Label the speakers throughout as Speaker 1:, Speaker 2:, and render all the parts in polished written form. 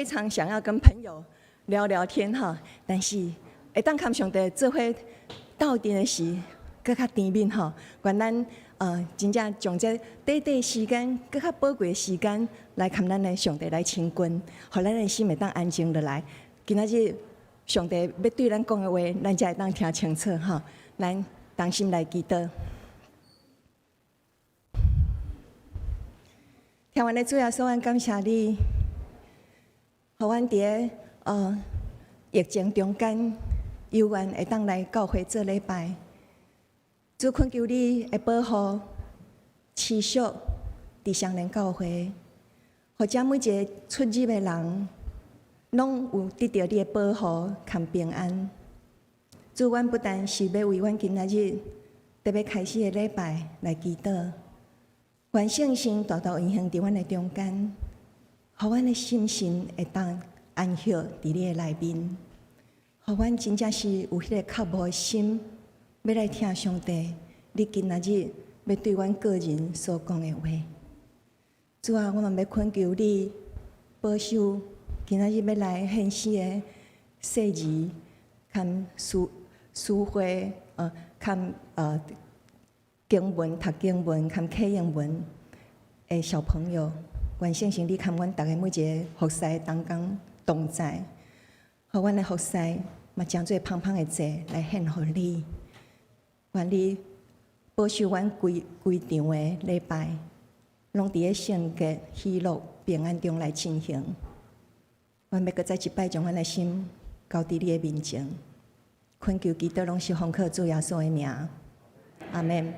Speaker 1: 非常想要跟朋友聊聊天哈，但是会当看上帝做伙斗阵的时，搁较甜蜜吼，愿咱真正将这短短时间，搁较宝贵的时间来看咱的上帝来亲近，互咱的心会当安静落来。今仔日上帝要对咱讲的话，咱才会当听清楚哈。咱同心来祈祷。听完的主耶稣，阮感谢你。互阮伫疫情中间，有缘会当来教会做礼拜。主恳求你会保护、持续伫双连教会，或者每一个出入的人，拢有得到你的保护和平安。主，阮不但是要为阮今仔日特别开始的礼拜来祈祷，愿圣神大大运行伫阮的中间。互阮的心神会当安息伫你的内面，互阮真正是有迄个渴慕的心，要来听上帝你今仔日要对阮个人所讲的话。主啊，我嘛要恳求你保守今仔日要来献诗的细儿、含书会、含经文、读经文、含考英文的小朋友。愿圣神你看阮逐个每一个服侍同工同在，互阮的服侍嘛将做芳芳的祭来献互你。愿你保守阮规场的礼拜，拢伫个圣洁、喜乐、平安中来进行。阮要搁再一摆将阮的心交伫你的面前，恳求祈祷拢是奉靠主耶稣的名，阿门。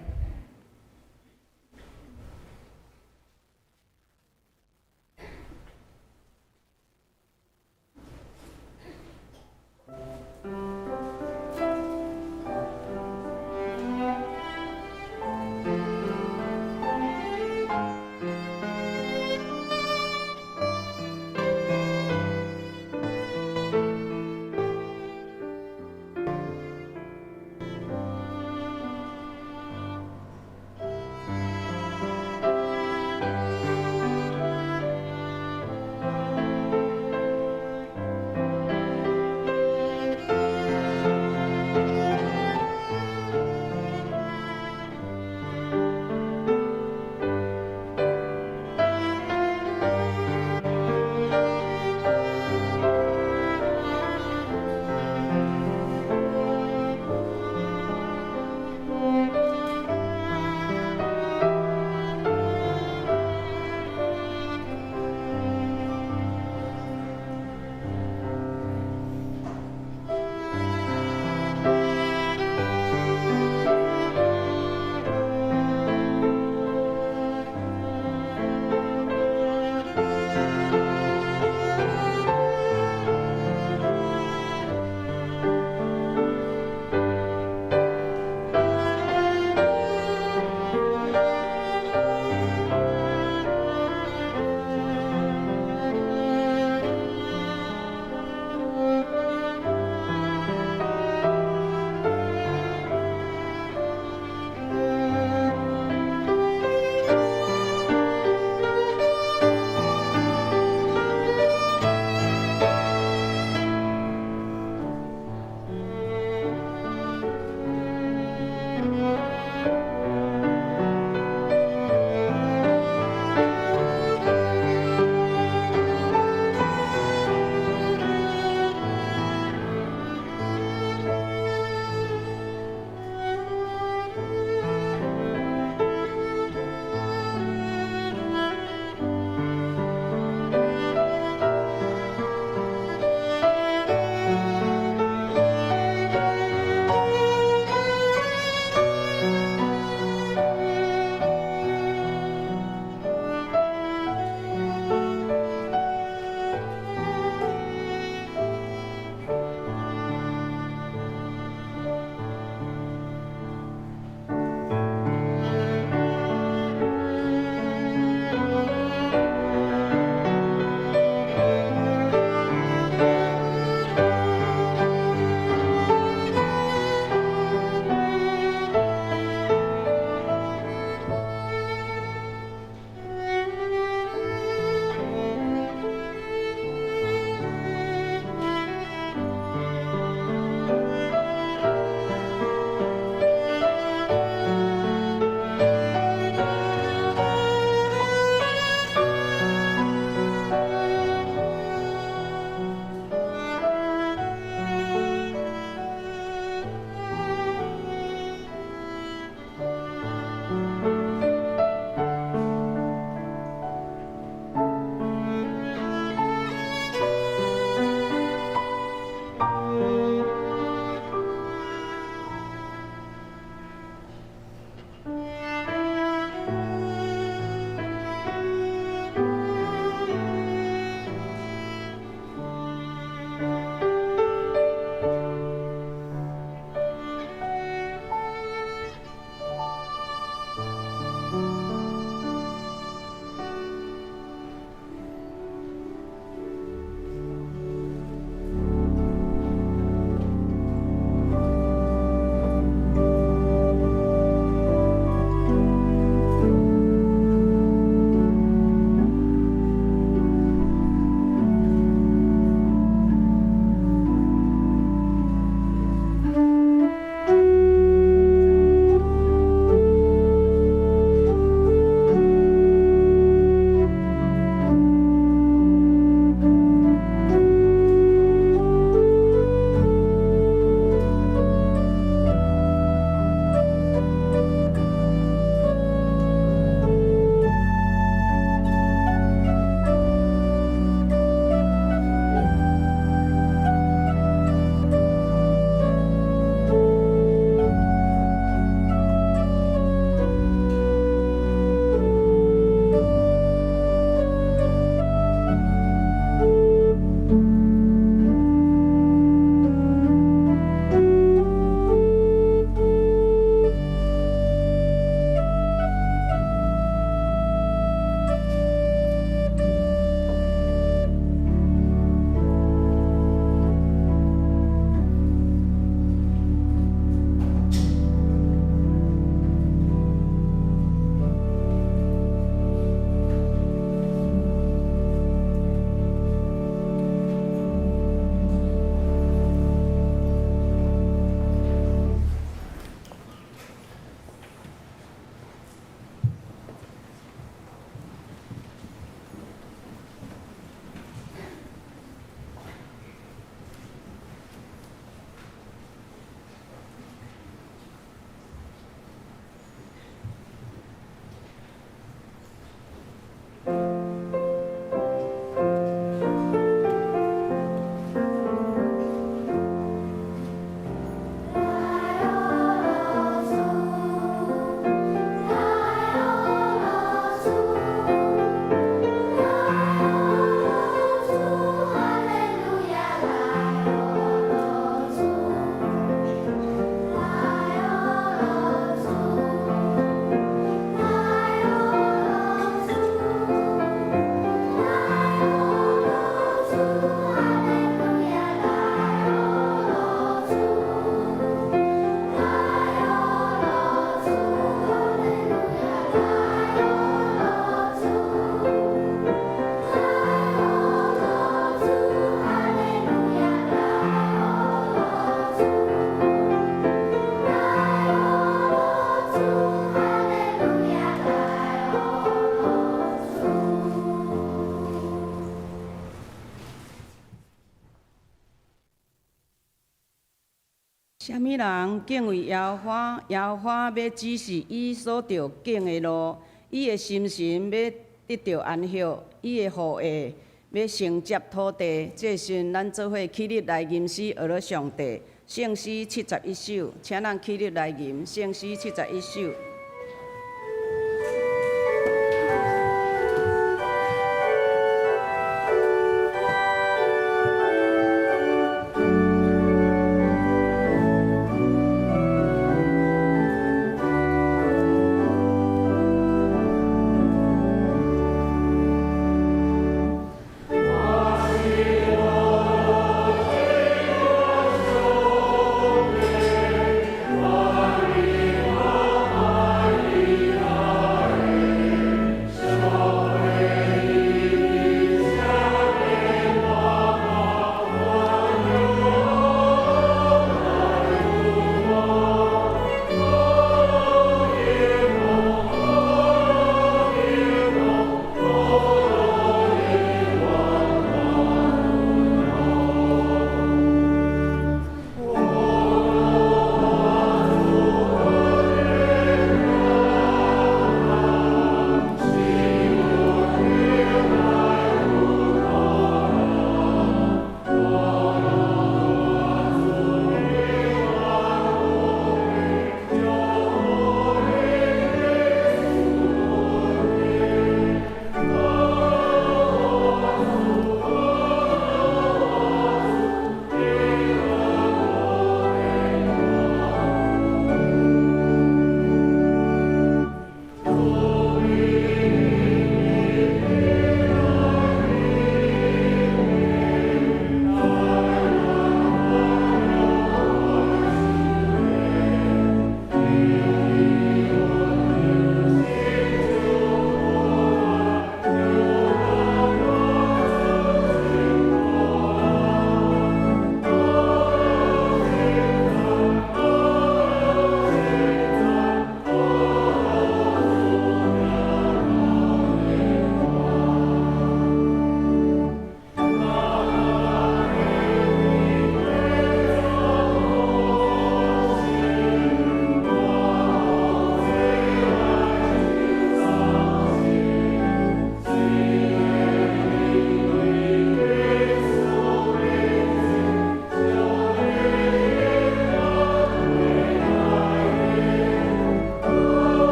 Speaker 2: 啥物人敬畏耶和华？耶和华要指示伊所着行的路，伊的心神要得到安息，伊的后裔要承接土地。这时，咱做伙起立来吟诗，学了上帝。圣诗71首，请咱起立来吟圣诗71首。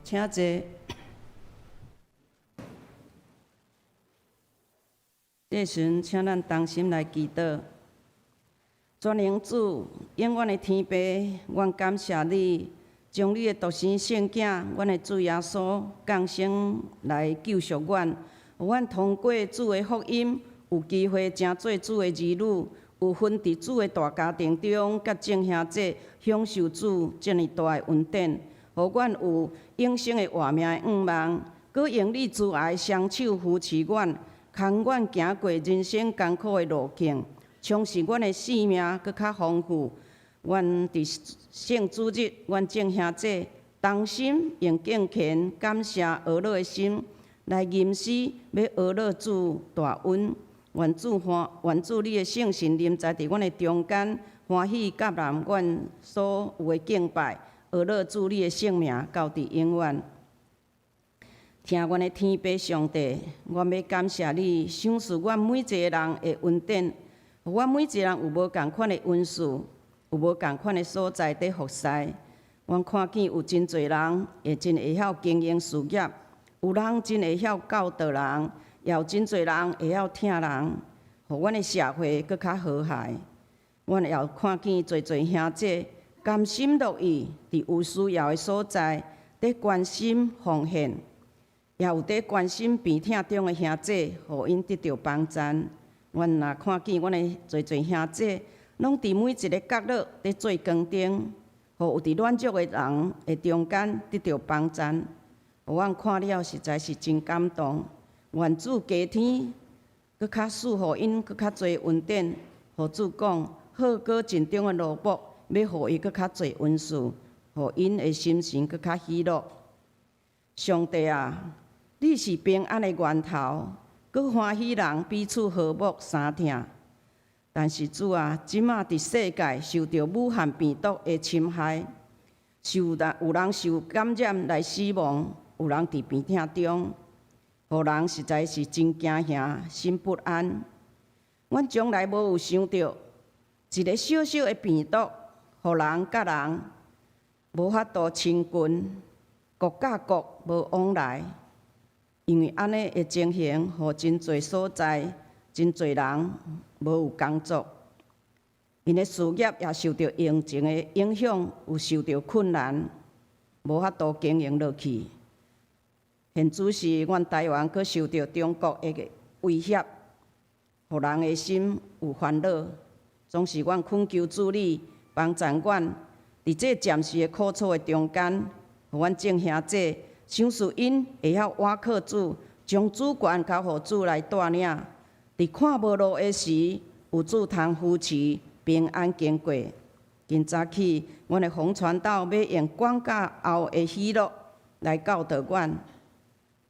Speaker 2: 请坐。这时，请咱同心来祈祷。全能主，永远的天父，阮感谢你，将你的独生圣囝，阮的主耶稣降生来救赎阮，互阮通过主的福音，有机会成做主的儿女，有份伫主的大家庭中，甲众兄弟享受主这么大的恩典，互阮有永生的活命的盼望，佮用你慈爱的双手扶持阮，牵阮行过人生艰苦的路径，充实阮的生命佮较丰富。阮伫圣主日，阮众兄弟同心用敬虔、感谢、学乐的心来吟诗，要学乐主大恩。愿主你的圣神临在伫阮的中间，欢喜接纳阮所有的敬拜，学乐主你的圣名，到伫永远。听阮的天父上帝，阮要感谢你，赏赐阮每一个人的恩典，互阮每一个人有无共款的恩赐，有无共款的所在伫服侍。阮看见有真侪人会真会晓经营事业，有人真会晓教导人，也有真侪人会晓听人，互阮的社会搁较和谐。阮也看见侪侪兄姐甘心乐意伫有需要的所在，伫关心奉献。也有伫关心病痛中的兄姐，互因得到帮助。阮若看见阮的侪侪兄姐，拢伫每一个角落伫做工程，互有伫软弱的人的中间得到帮助。互阮看了实在是真感动。愿主加天，搁较赐互因搁较侪恩典。互主讲，好过尽忠的萝卜，要互伊搁较侪恩赐，互因的心情搁较喜乐。上帝啊！你是平安的源头，佮欢喜人彼此和睦相听。但是主啊，即马伫世界受到武汉病毒的侵害，有人受感染来死亡，有人伫病痛中，互人实在是真惊吓，心不安。阮从来无有想到，一个小小的病毒，互人甲人无法度亲近，国甲国无往来。因为安尼的情形，互真侪所在、真侪人无有工作，因的事业也受到疫情的影响，有受到困难，无法度经营落去。现主是阮台湾阁受到中国的威胁，互人的心有烦恼。总是阮恳求主你帮助阮，伫这暂时的苦楚的中间，互阮众兄姐。赏赐因会晓倚靠主，将主权交互主来带领。伫看无路的时，有主通扶持，平安经过。今早起，阮的洪传道要用管教后的喜乐来教导阮。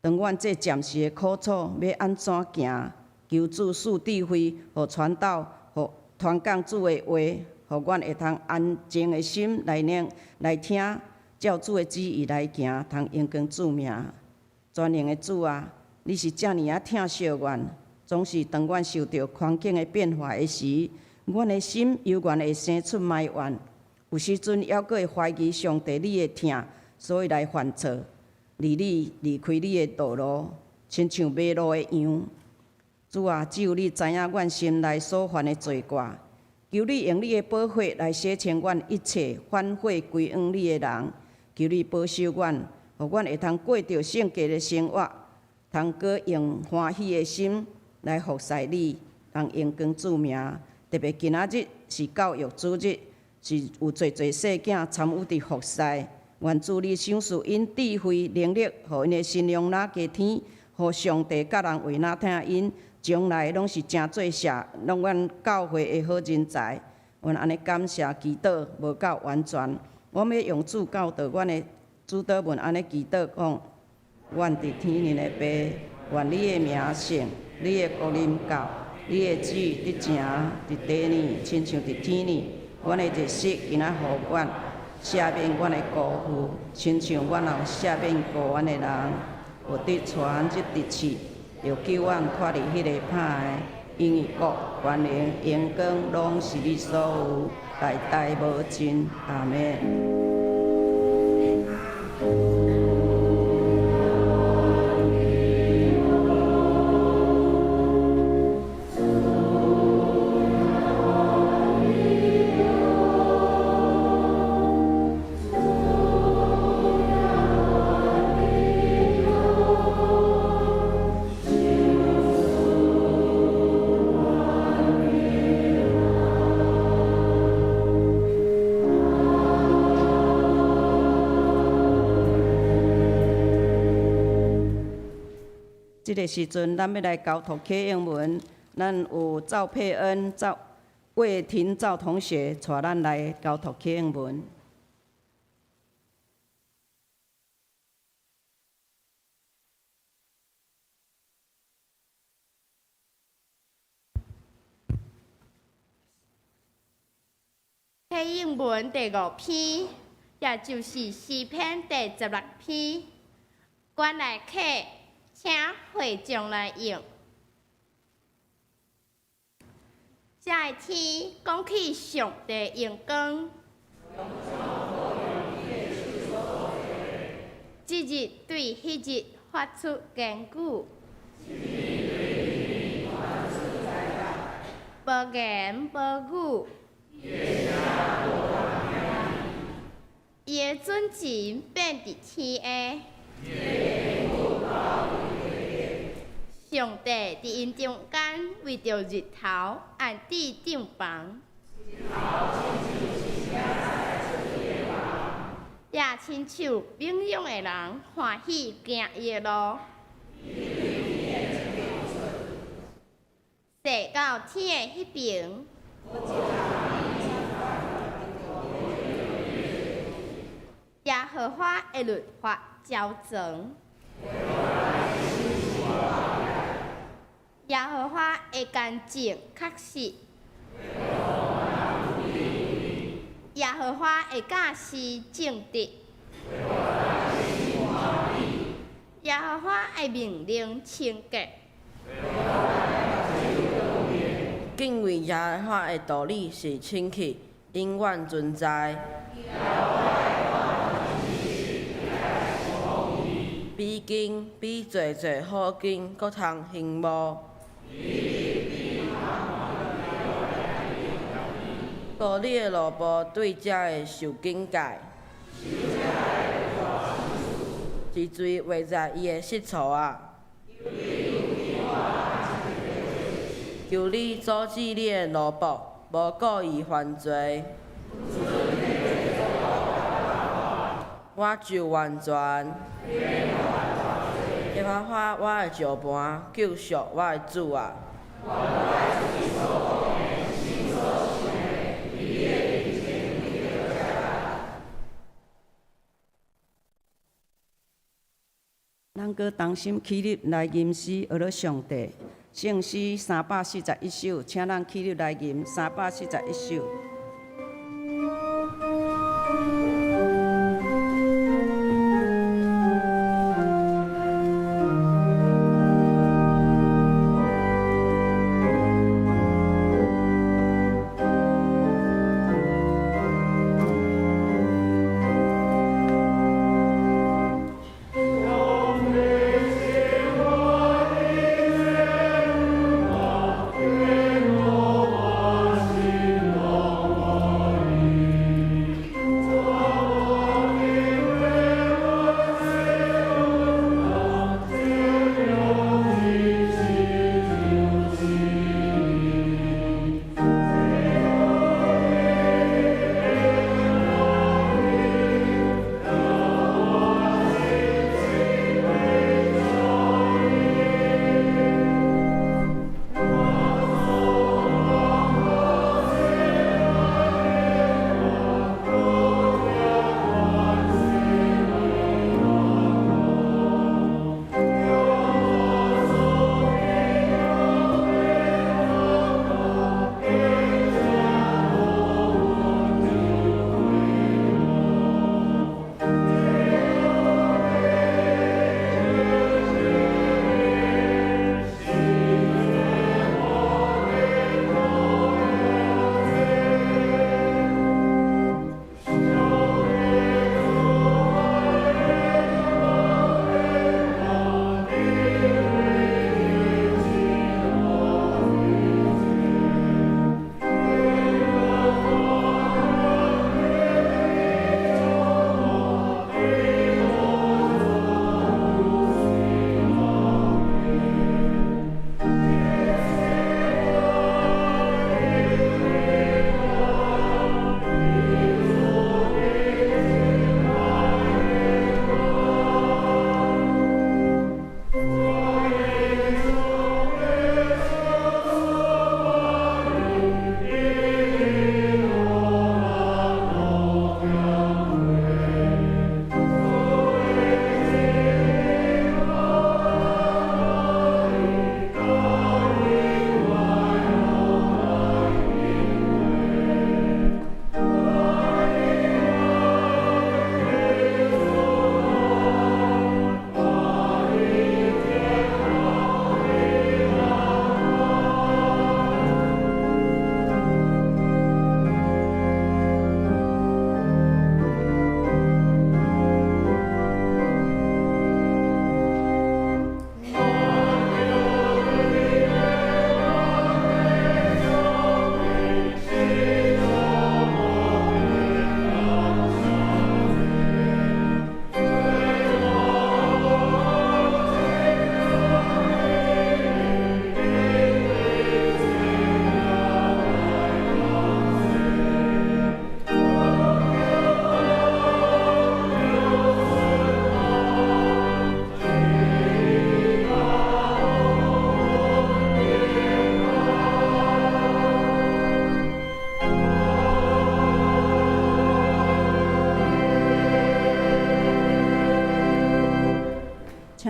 Speaker 2: 当阮这暂时的苦楚要安怎行？求主赐智慧，互传道，互传讲主的话，互阮会通安静的心来听。照主的旨意来行，通荣光主名。全能的主啊，你是遮尔啊疼惜阮，总是当阮受到环境的变化的时，阮的心犹原会生出埋怨，有时阵还阁会怀疑上帝你的疼，所以来犯错，离开你的道路，亲像迷路的羊。主啊，只有你知影阮心内所犯的罪过，求你用你的宝血来洗清阮一切反悔归向你的人。求你保守阮，互阮会通过着圣洁的生活，通过用欢喜的心来服侍你，通荣光主名。特别今仔日是教育主日，是有侪侪细囝参与伫服侍。愿主你赏赐因智慧能力，互因的信用哪加天，互上帝甲人为哪听因，将来拢是正做拢阮教会的好人才。阮安尼感谢祈祷，无够完全。我们要用主教导阮的主祷文，安尼祈祷讲：阮伫天灵的爸，愿你的名圣，你的国临到，你的旨意伫正伫地呢，亲像伫天呢。阮的日食今仔互阮，赦免阮的辜负，亲像阮也有赦免过阮的人。有伫传即日市，要救阮脱离迄个歹的，因为国、权能、荣光，拢是你所有。代代无尽，阿们。即个时阵，咱要来交托启应文，咱有赵佩恩、魏婷赵同学带咱来交托启应文。
Speaker 3: 启应文第5篇，也就是诗篇第16篇。原来客，请会众来用。这一天讲起上帝荣光，即日对迄日发出言语，无言无语。伊的准情变伫天下，上帝伫因中间为着日头安置帐篷，也亲像冥勇的人欢喜行伊的路，坐到天的迄边。耶和华的律法照全，耶和华的干净确实，耶和华的教示正直，耶和华的命令清洁。
Speaker 4: 敬畏耶和华的道理是清气，永远存在。比经比济济好经，搁通行无？道理的路步对遮会受警戒，是罪画在伊的膝处啊！求你阻止你的奴仆，无故意犯罪。我就完全。耶和华我的石盘，救赎我的主啊！
Speaker 2: 咱搁同心起立来吟诗，学了上帝。圣诗341首，请咱起立来吟341首。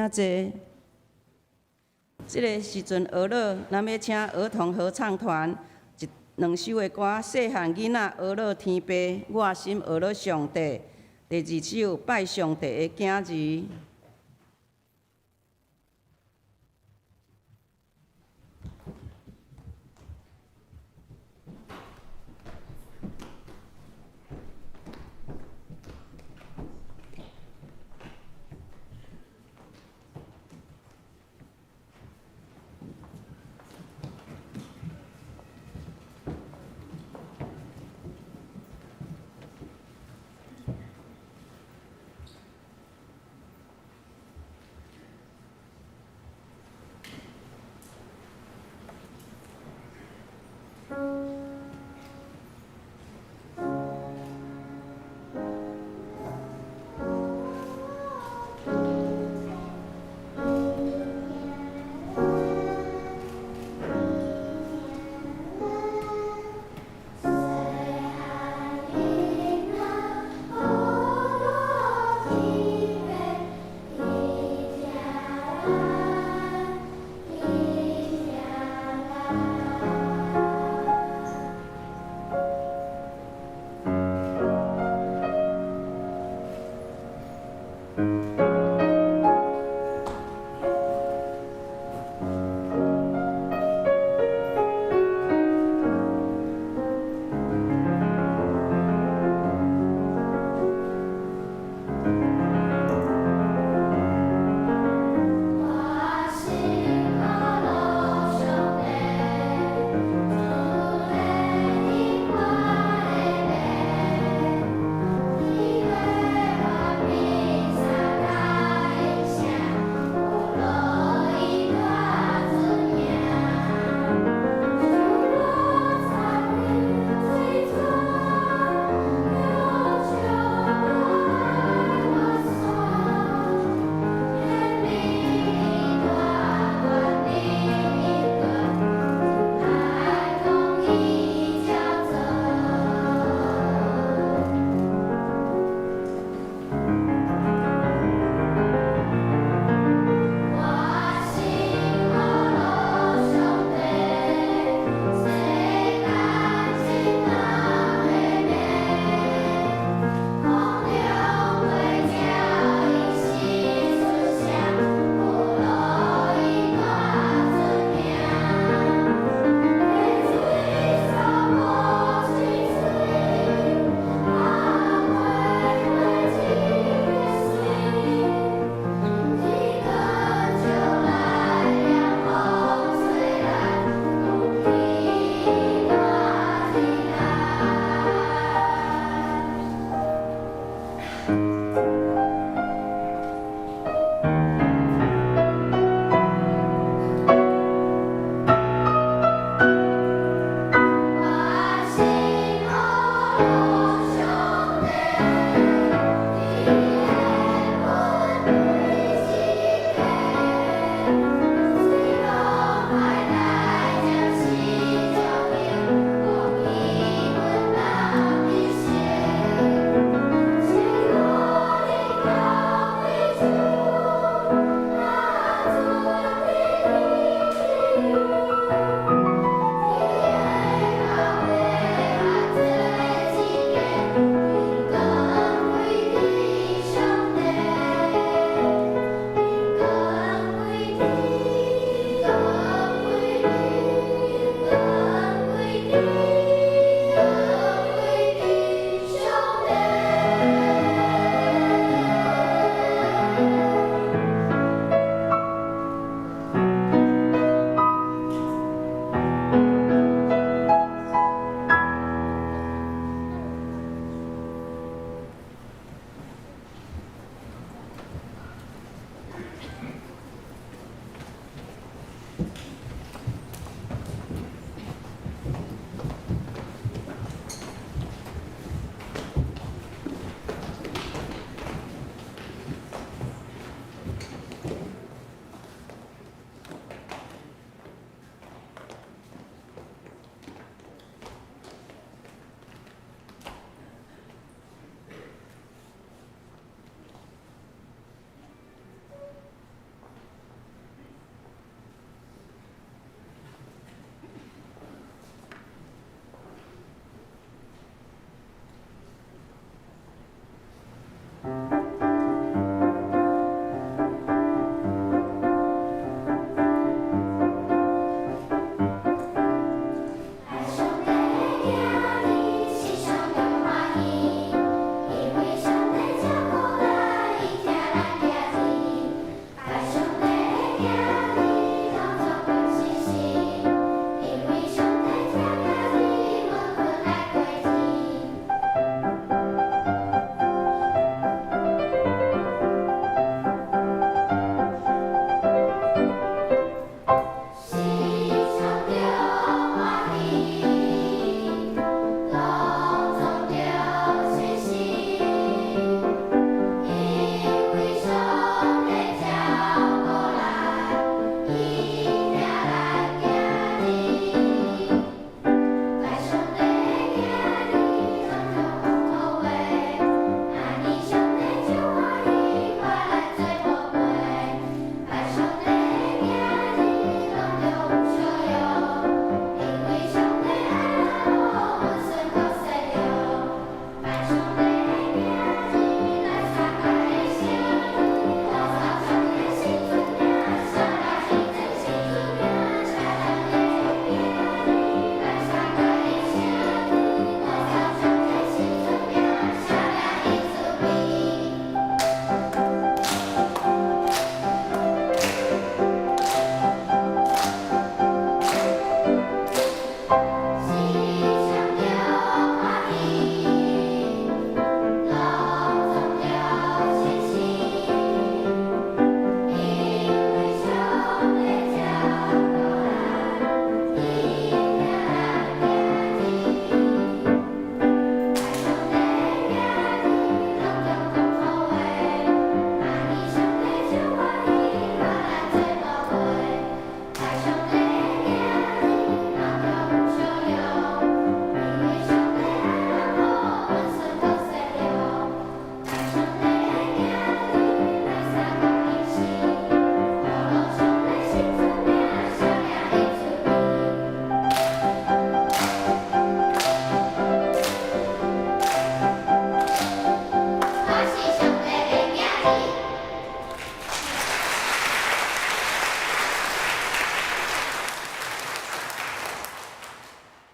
Speaker 2: 请坐。即个时阵，学乐咱要请儿童合唱团两首的歌，《细汉囡仔学乐天父》，我心学乐上帝。第二首《拜上帝的囝儿》。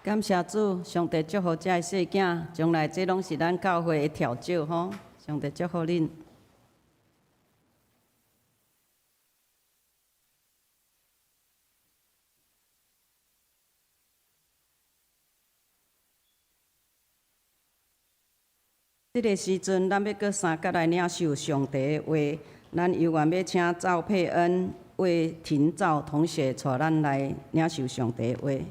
Speaker 2: 感谢主，上帝祝福遮个细囝，将来这拢是咱教会的调酒吼。上帝祝福恁。这个时阵，咱要搁三角来领受上帝的话，咱犹原要请赵佩恩为婷赵同学带咱来领受上帝的话。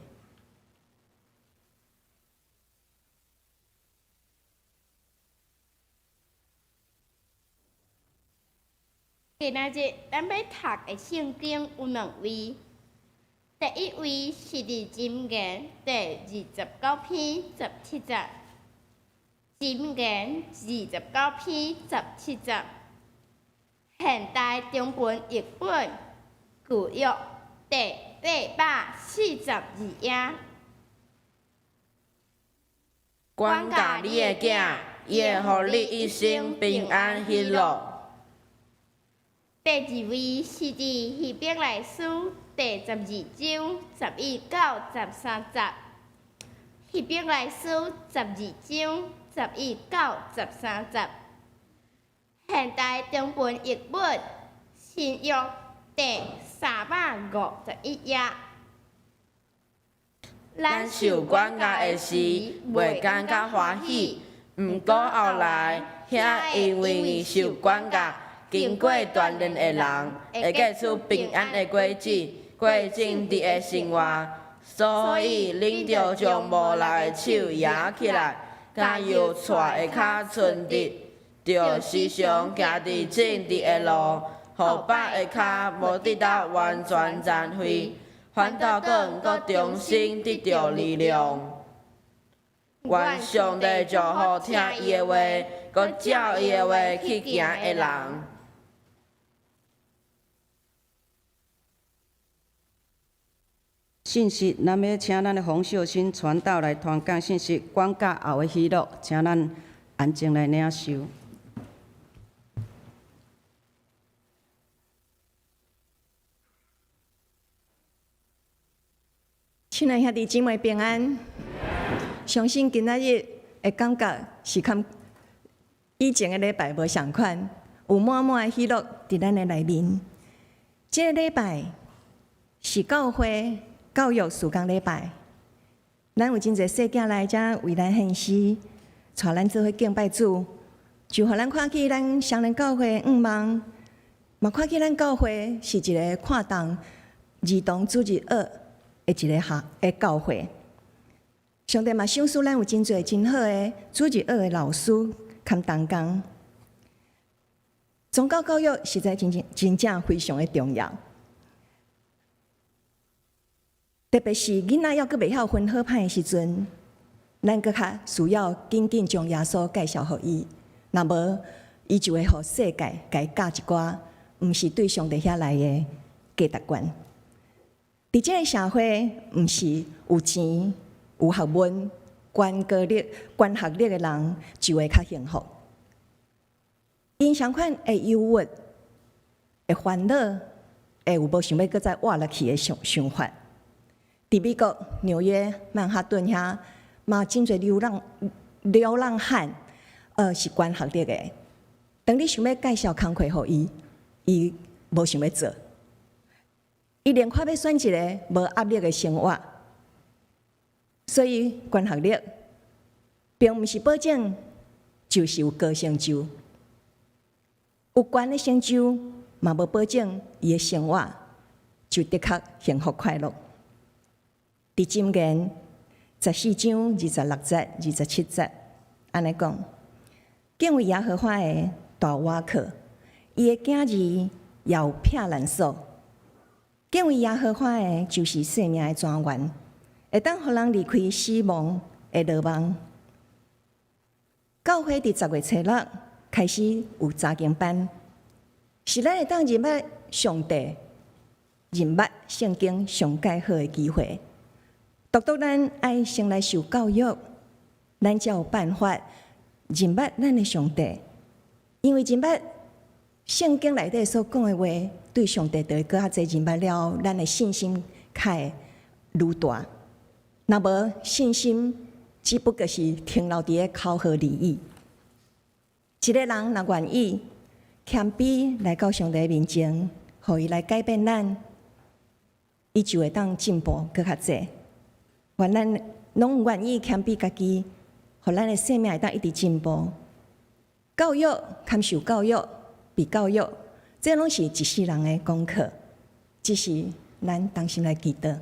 Speaker 3: 今仔日咱要读的圣经有两位，第一位是伫箴言第29篇17节，箴言29篇17节，现代中文译本旧约第842页。
Speaker 4: 管教你的囝，伊会互你一生平安喜乐。
Speaker 3: 第二位是伫希伯来书第12章11到13节，希伯来书12章11到13节，现代中文译本新约第351页。
Speaker 4: 咱受管教的时，袂感觉欢喜，毋过后来，遐因为伊受管教，经过锻炼的人，会结出平安的果子，过正直的生活。所以，恁着将无力的手举起来，甲右踹的脚顺直，着时常行伫正直的路，互百的脚无得到完全残废。反倒搁重新得到力量。愿上帝祝福听伊的话，搁照伊的话去行的人。
Speaker 2: 信息，咱要请咱的洪秀新传道来传讲信息，管教后的喜乐，请咱安静来领受。
Speaker 1: 亲爱兄弟姊妹平安，相信今仔日的感觉是较以前的礼拜无相款，有满满的喜乐伫咱的内面。这个礼拜是教会教育事工礼拜，咱有真侪细囝来遮为咱献诗，带咱做伙敬拜主，就互咱看见咱双人教会的愿望，嘛看见咱教会是一个看重儿童主日学的一个教会，上帝嘛赏赐咱有真侪真好的主日学的老师兼同工。宗教教育实在真正非常的重要，特别是囡仔要阁袂晓分好歹的时阵，咱阁较需要紧紧将耶稣介绍互伊，若无伊就会互世界甲伊教一寡毋是对上帝遐来的价值观。伫即个社会，毋是有钱、有学问、高学历的人就会较幸福。因相款会忧郁、会烦恼、会有无想要搁再活落去的想法。伫美国纽约、曼哈顿遐，嘛真侪流浪汉，是高学历的。当你想要介绍工课互伊，伊无想要做。伊连看要选一个无压力的生活，所以高学历并毋是保证就是有高成就，有高的成就嘛无保证伊的生活就的确幸福快乐。伫箴言14章26节、27节，安尼讲：敬畏耶和华的大瓦克，伊的囝儿要撇难数。敬畏耶和华的，就是生命的泉源，会当互人离开死亡的落网。教会伫10月初6开始有查经班，是咱会当认捌上帝、认捌圣经上介好的机会。独独咱爱先来受教育，咱才有办法认捌咱的上帝，因为认捌圣经内底所讲的话，对上帝就会搁较侪认捌了，咱的信心较会愈大。若无信心，只不过是停留伫个口号而已。一个人若愿意谦卑来到上帝面前，互伊来改变咱，伊就会当进步搁较济。愿咱拢愿意谦卑家己，互咱的生命会当一直进步。教育、堪受教育、被教育，这拢是一世人的功课，只是咱当心来记得。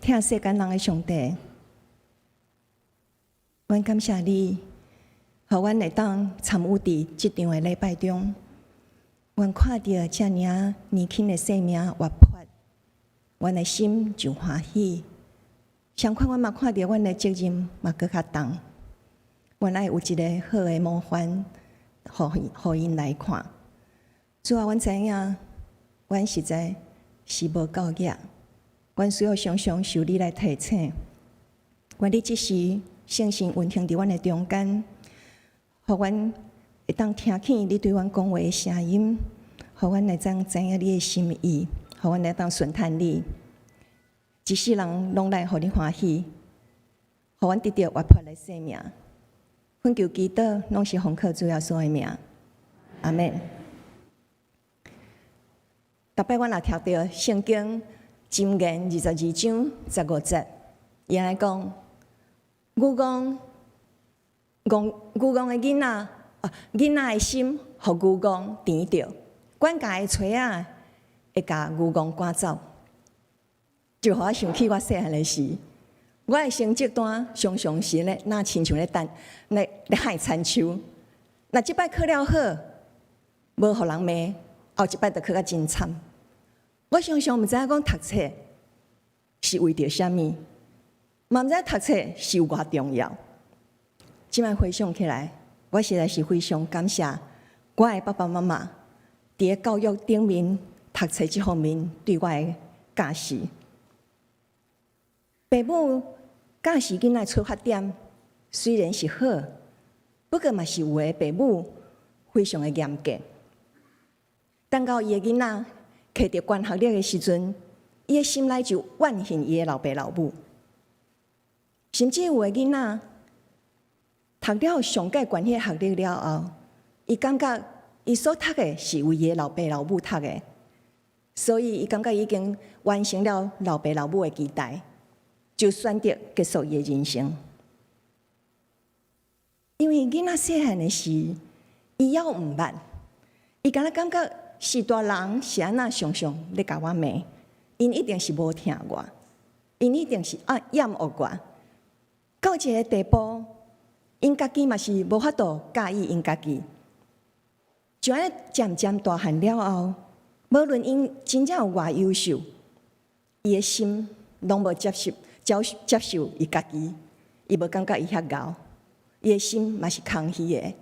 Speaker 1: 听世间人的上帝，阮感谢你，互阮会当参与伫即场的礼拜中，阮看到遮尔年轻的生命活泼，阮的心就欢喜。相反，阮嘛看到阮的责任嘛搁较重，阮爱有一个好的模范，互因来看。主啊，阮知影，阮实在是无够格。阮需要常常受你来提醒，愿你即时圣神运行伫阮的中间，互阮会当听见你对阮讲话的声音，互阮会当知影你的心意，互阮会当顺探你。一世人拢来互你欢喜，互阮得到活泼的生命。恳求祈祷，拢是奉靠主耶稣的名，阿门。逐摆阮也听到圣经。箴言22章15節，伊来讲，牛公的囡仔，囡仔的心，互牛公甜着；管家的锤仔，会甲牛公赶走。就互我想起我细汉的时，我的成绩单常常是咧，若亲像咧等咧害参秋。若即摆考了好，无互人骂，后一摆就考较真惨。我常常毋知影讲读册是为着啥物，嘛毋知读册是有偌重要。即摆回想起来，我实在是非常感谢我的爸爸妈妈伫个教育顶面、读册即方面对我的教示。父母教示囡仔出发点虽然是好，不过嘛是有的父母非常的严格。等到伊的囡仔摕到高学历的时阵，伊的心内就怨恨伊的老爸老母，甚至有的囡仔读了上界悬迄学历了后，伊感觉伊所读的是为伊的老爸老母读的，所以伊感觉已经完成了老爸老母的期待，就选择结束伊的人生。因为囡仔细汉的时，伊还毋捌，伊敢若感觉是大人是安那常常咧甲我骂，因一定是无听我，因一定是厌恶我。到一个地步，因家己嘛是无法度介意因家己。就安尼渐渐大汉了后，无论因真正有偌优秀，伊的心拢无接受伊家己，伊无感觉伊遐敖，伊的心嘛是空虚的。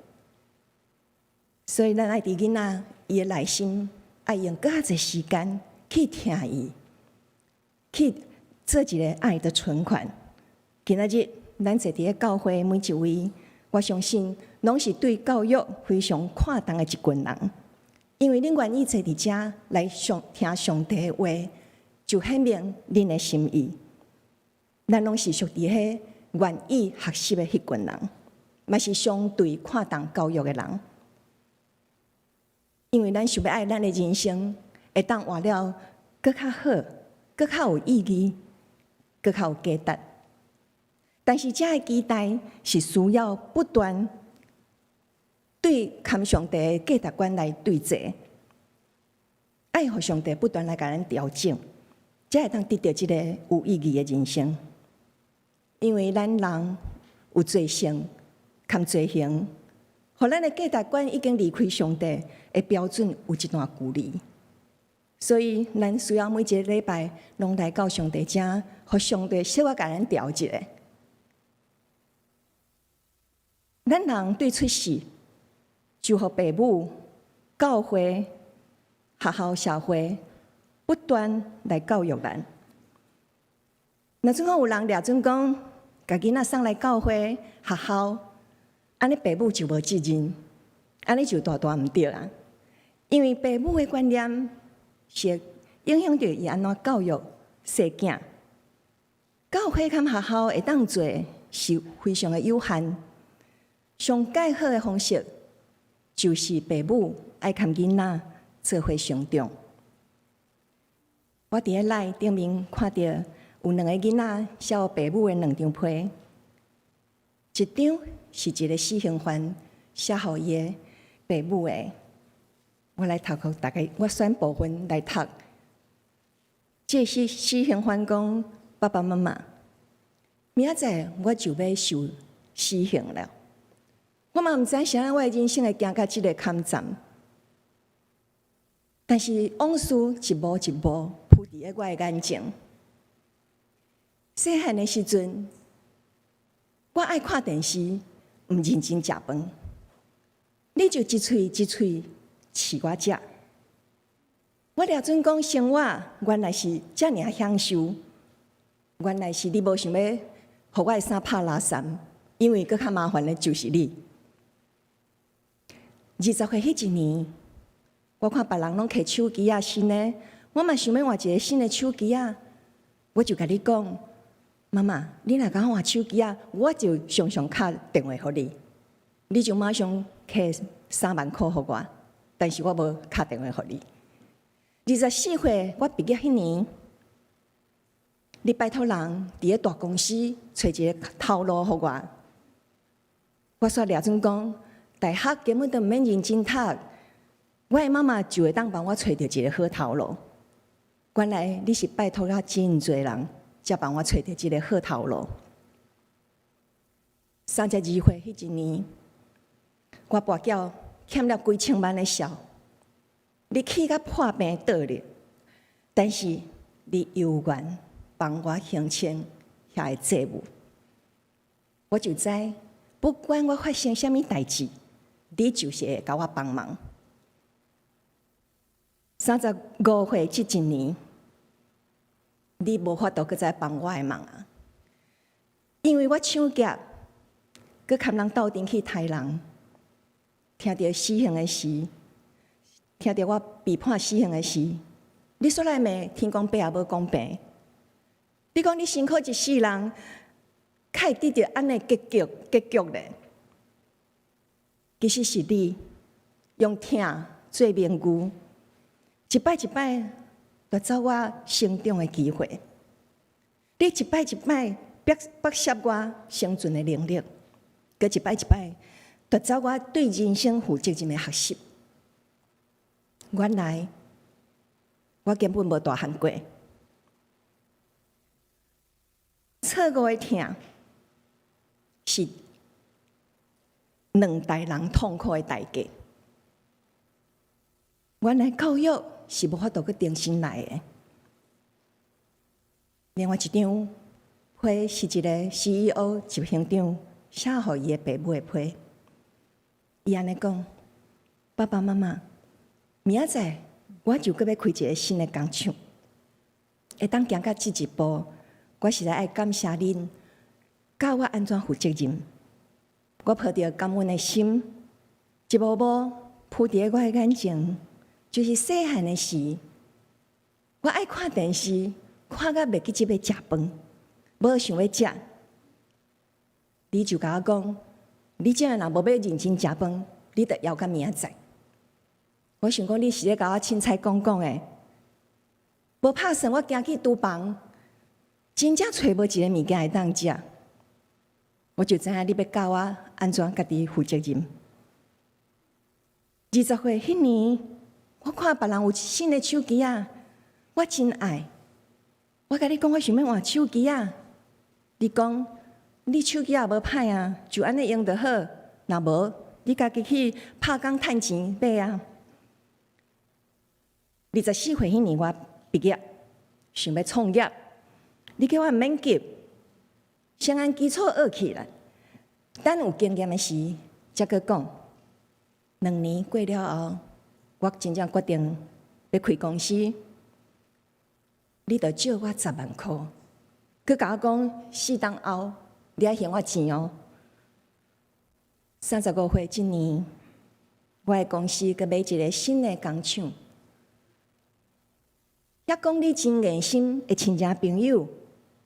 Speaker 1: 所以咱爱伫囡仔伊的内心，爱用更较侪时间去听伊，去做一个爱的存款。今仔日咱坐伫个教会每一位，我相信拢是对教育非常看重的一群人，因为恁愿意坐伫遮来听上帝的话，就显明恁的心意。咱拢是属伫迄愿意学习的迄群人，嘛是相对看重教育的人。因为咱想要爱咱的人生，会当活了更较好、更较有意义、更较有价值。但是这个期待是需要不断对堪上帝的价值观来对齐，爱互上帝不断来甲咱调整，才会当得到一个有意义的人生。因为咱人有罪性、堪罪行，互咱的价值观已经离开上帝的标准有一段距离，所以咱需要每一个礼拜拢来到上帝遮，互上帝小可甲咱调一下。咱人对出世，就互父母、教会、学校、社会不断来教育咱。若总讲有人掠准讲，家囡仔送来教会、学校，安尼父母就无责任，安尼就大大毋对啊！因为父母的观念是影响着伊安怎教育细囝。教会甲学校会当做是非常的有限，上介好的方式就是父母爱牵囡仔做伙上重。我伫咧赖顶面看到有2个囡仔写父母的2张批，一张是一个死刑犯写互伊的父母的。我来读互大家，我选部分来读。这是死刑犯讲：爸爸妈妈，明仔载我就要受死刑了。我嘛毋知啥，我的人生会行到这个坎站。但是往事一幕一幕铺伫咧我的眼前。细汉的时阵，我爱看电视，毋认真食饭，你就一喙一喙饲我食。我了准讲生活原来是遮尔享受，原来是你无想要互我的衫拍垃圾，因为佫较麻烦的就是你。20岁迄一年，我看别人拢摕手机啊新的，我嘛想要换一个新的手机啊，我就甲你讲，妈妈，你若甲我换手机啊，我就常常敲电话互你，你就马上摕3万块互我，但是我无敲电话互你。24岁，我毕业迄年，你拜托人伫咧大公司找一个头路互我。我煞了准讲，大学根本都毋免认真读，我的妈妈就会当帮我找到一个好头路。原来你是拜托了真侪人，才帮我找到一个好头路。32岁迄一年，我跋筊欠了几千万的钞。你气甲破病倒咧，但是你有愿帮我还清遐个债务，我就知，不管我发生啥物代志，你就是会甲我帮忙。35岁这一年，你无法度搁再帮我的忙啊，因为我抢劫，搁牵人斗阵去杀人，听到死刑的事。听到我被判死刑的事，你煞来骂天公伯也无公平。你讲你辛苦一世人，才会得到安尼结局咧？其实是你用疼做面具，一摆一摆夺走我成长的机会。你一摆一摆剥削我生存的能力，佮一摆一摆夺走我对人生负责任的学习。原来我根本无大汉过，错误的疼是2代人痛苦的代价。原来教育是无法度去重新来的。另外一张批是一个 CEO 执行长写予伊的父母的批，伊安尼讲：爸爸妈妈。明仔载我就搁要开一个新的工厂，会当行到这一步，我实在爱感谢恁，教我安怎负责任。我抱着感恩的心，一幕幕铺伫我的眼前，就是细汉的时，我爱看电视，看到袂记得要食饭，无想要食，你就甲我讲，你这样若无要认真食饭，你得要到明仔载。我想讲，你是咧甲我凊彩讲的，无拍算我行去厨房，真正找无一个物件会当食，我就知影你要教我安怎家己负责任。20岁迄年，我看别人有新的手机啊，我真爱。我甲你讲，我想要换手机啊，你讲你手机也无歹啊，就安尼用就好。若无，你家己去拍工趁钱买啊。24岁迄年，我毕业，想要创业。你叫我毋免急，先按基础学起来。等有经验的时，才去讲。2年过了后，我真正决定要开公司。你着借我10万块，佮甲我讲4档后，你要还我钱哦。35岁这年，我的公司佮买一个新的工厂。遐讲你真硬心的亲戚朋友，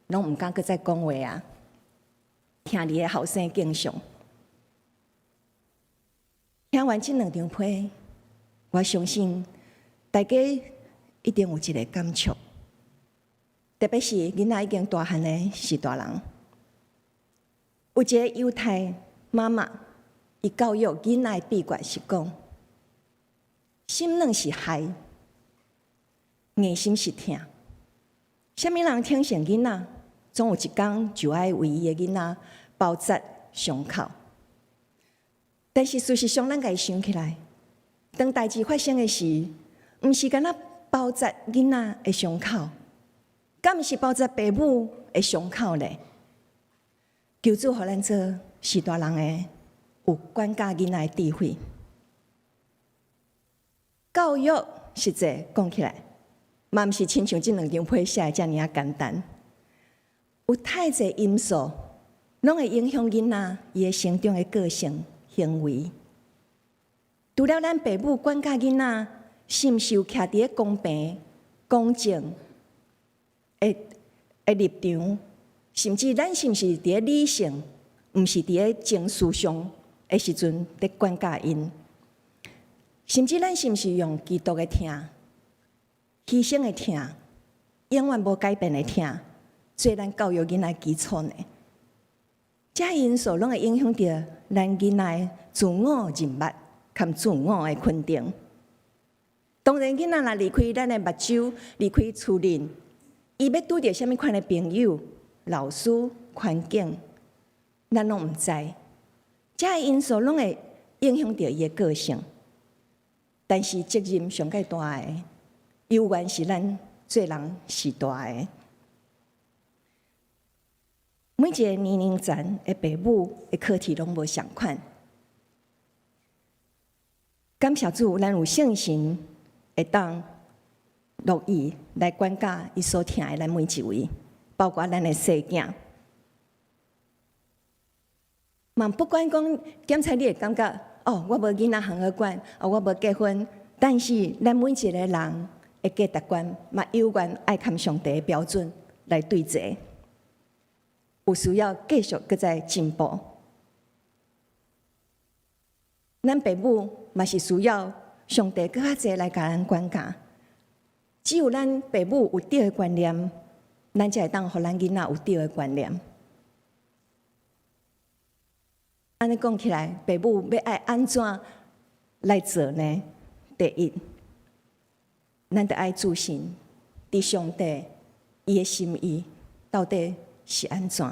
Speaker 1: 拢毋敢搁再讲话啊！听你的后生敬上。听完这2张批，我相信大家一定有一个感触，特别是囡仔已经大汉的是大人。有一个犹太妈妈，伊教育囡仔的秘诀是讲：心软是害，硬心是疼。啥物人疼惜囡仔，总有一天就爱为伊的囡仔包扎伤口。但是事实上，咱家想起来，当代志发生的时，毋是干那包扎囡仔的伤口，敢毋是包扎父母的伤口呢？求主互咱做是大人的，有管教囡仔的智慧。教育实际讲起来，嘛毋是亲像这2张批写的遮尔啊简单，有太侪因素，拢会影响囡仔伊的成长的个性。行为，除了咱父母管教囡仔，是毋是有徛伫公平、公正的立场，甚至咱是毋是伫理性，毋是伫情绪上的时阵伫管教因，甚至咱是毋是用基督的疼、牺牲的疼、永远无改变的疼，做咱教育囡仔基础呢？这因素拢会影响到咱囡仔自我认捌及自我的肯定。当然，囡仔若离开咱的目睭，离开厝邻，伊要拄着什么款的朋友、老师、环境，咱拢毋知。这因素拢会影响到伊的个性。但是责任上介大的，犹原是咱做人是大的。每一个年龄层的父母的课题拢无相款。感谢主，咱有圣神会当乐意来管教伊所疼的咱每一位，包括咱的细囝。嘛，不管讲检查，你会感觉哦，我无囡仔通好管，哦，我无结婚，但是咱每一个人的价值观，嘛有关爱看上帝的标准来对齐。有需要继续搁再进步，咱父母嘛是需要上帝搁较济来甲咱管教。只有咱父母有对的观念，咱才会当互咱囡仔有对的观念。安尼讲起来，父母要爱安怎来做呢？第一，咱得爱自信，伫上帝伊的心意到底是安怎？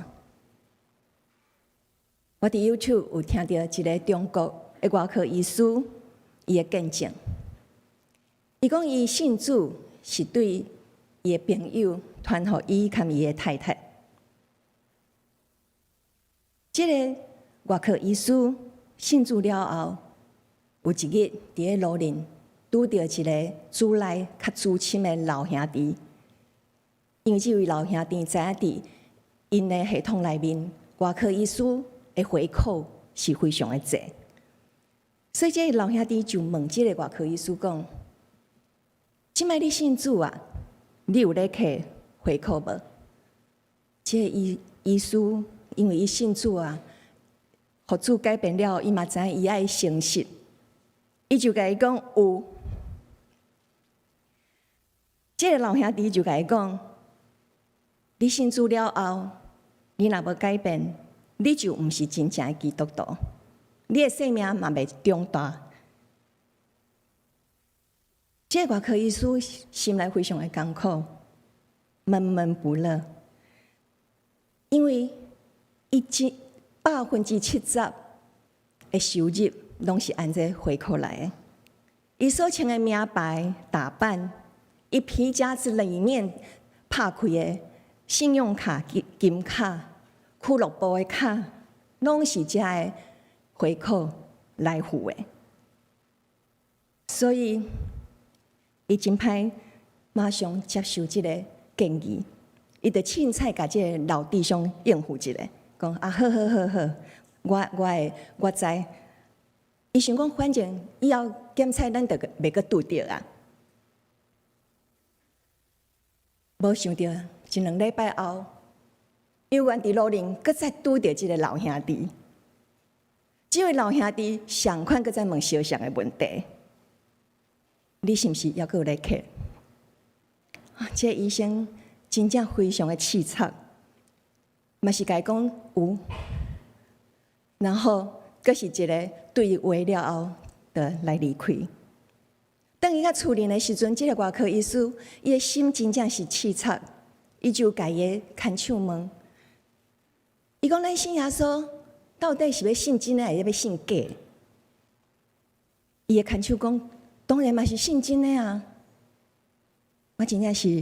Speaker 1: 我伫 YouTube 有听到一个中国的外科医师伊的见证，伊讲伊信主是对伊的朋友传互伊及伊的太太。这个外科医师信主了后，有一日伫咧路林拄到一个主内较资深的老兄弟，因为这位老兄弟知影伫因的系统内面，外科医师的回扣是非常的济，所以这个老兄弟就问这个外科医师讲：，即摆你信主啊，你有咧摕回扣无？这个医师因为伊信主啊，互主改变了，伊嘛知影伊爱诚实，伊就甲伊讲有。这个老兄弟就甲伊讲：，你信主了后，你若无改变，你就毋是真正的基督徒，你的生命嘛袂长大。这个外科医师心内非常的艰苦，闷闷不乐，因为伊70%的收入拢是按这回扣来的。伊所穿的名牌打扮，伊皮夹子里面拍开的信用卡、金卡、俱乐部的卡，拢是这的回扣来付的。所以，伊真歹马上接受这个建议，伊就凊彩甲这个老弟兄应付一下，讲啊，好，我知。伊想讲，反正以后检测咱就袂阁拄着啊。无想到一两礼拜后，犹原伫路宁，搁再拄着一个老兄弟。这位老兄弟上款搁再问小象的问题：你是毋是还阁有咧客？这医生真正非常的气切，嘛是甲伊讲有，然后搁是一个对伊话了后，就来离开。等伊到厝里的时阵，这个外科医师，伊的心真正是气切，伊就甲伊的看守问：伊讲咱信耶稣，到底是要信真的，还是要信假的？伊的看守讲：当然嘛是信真的啊！我真正是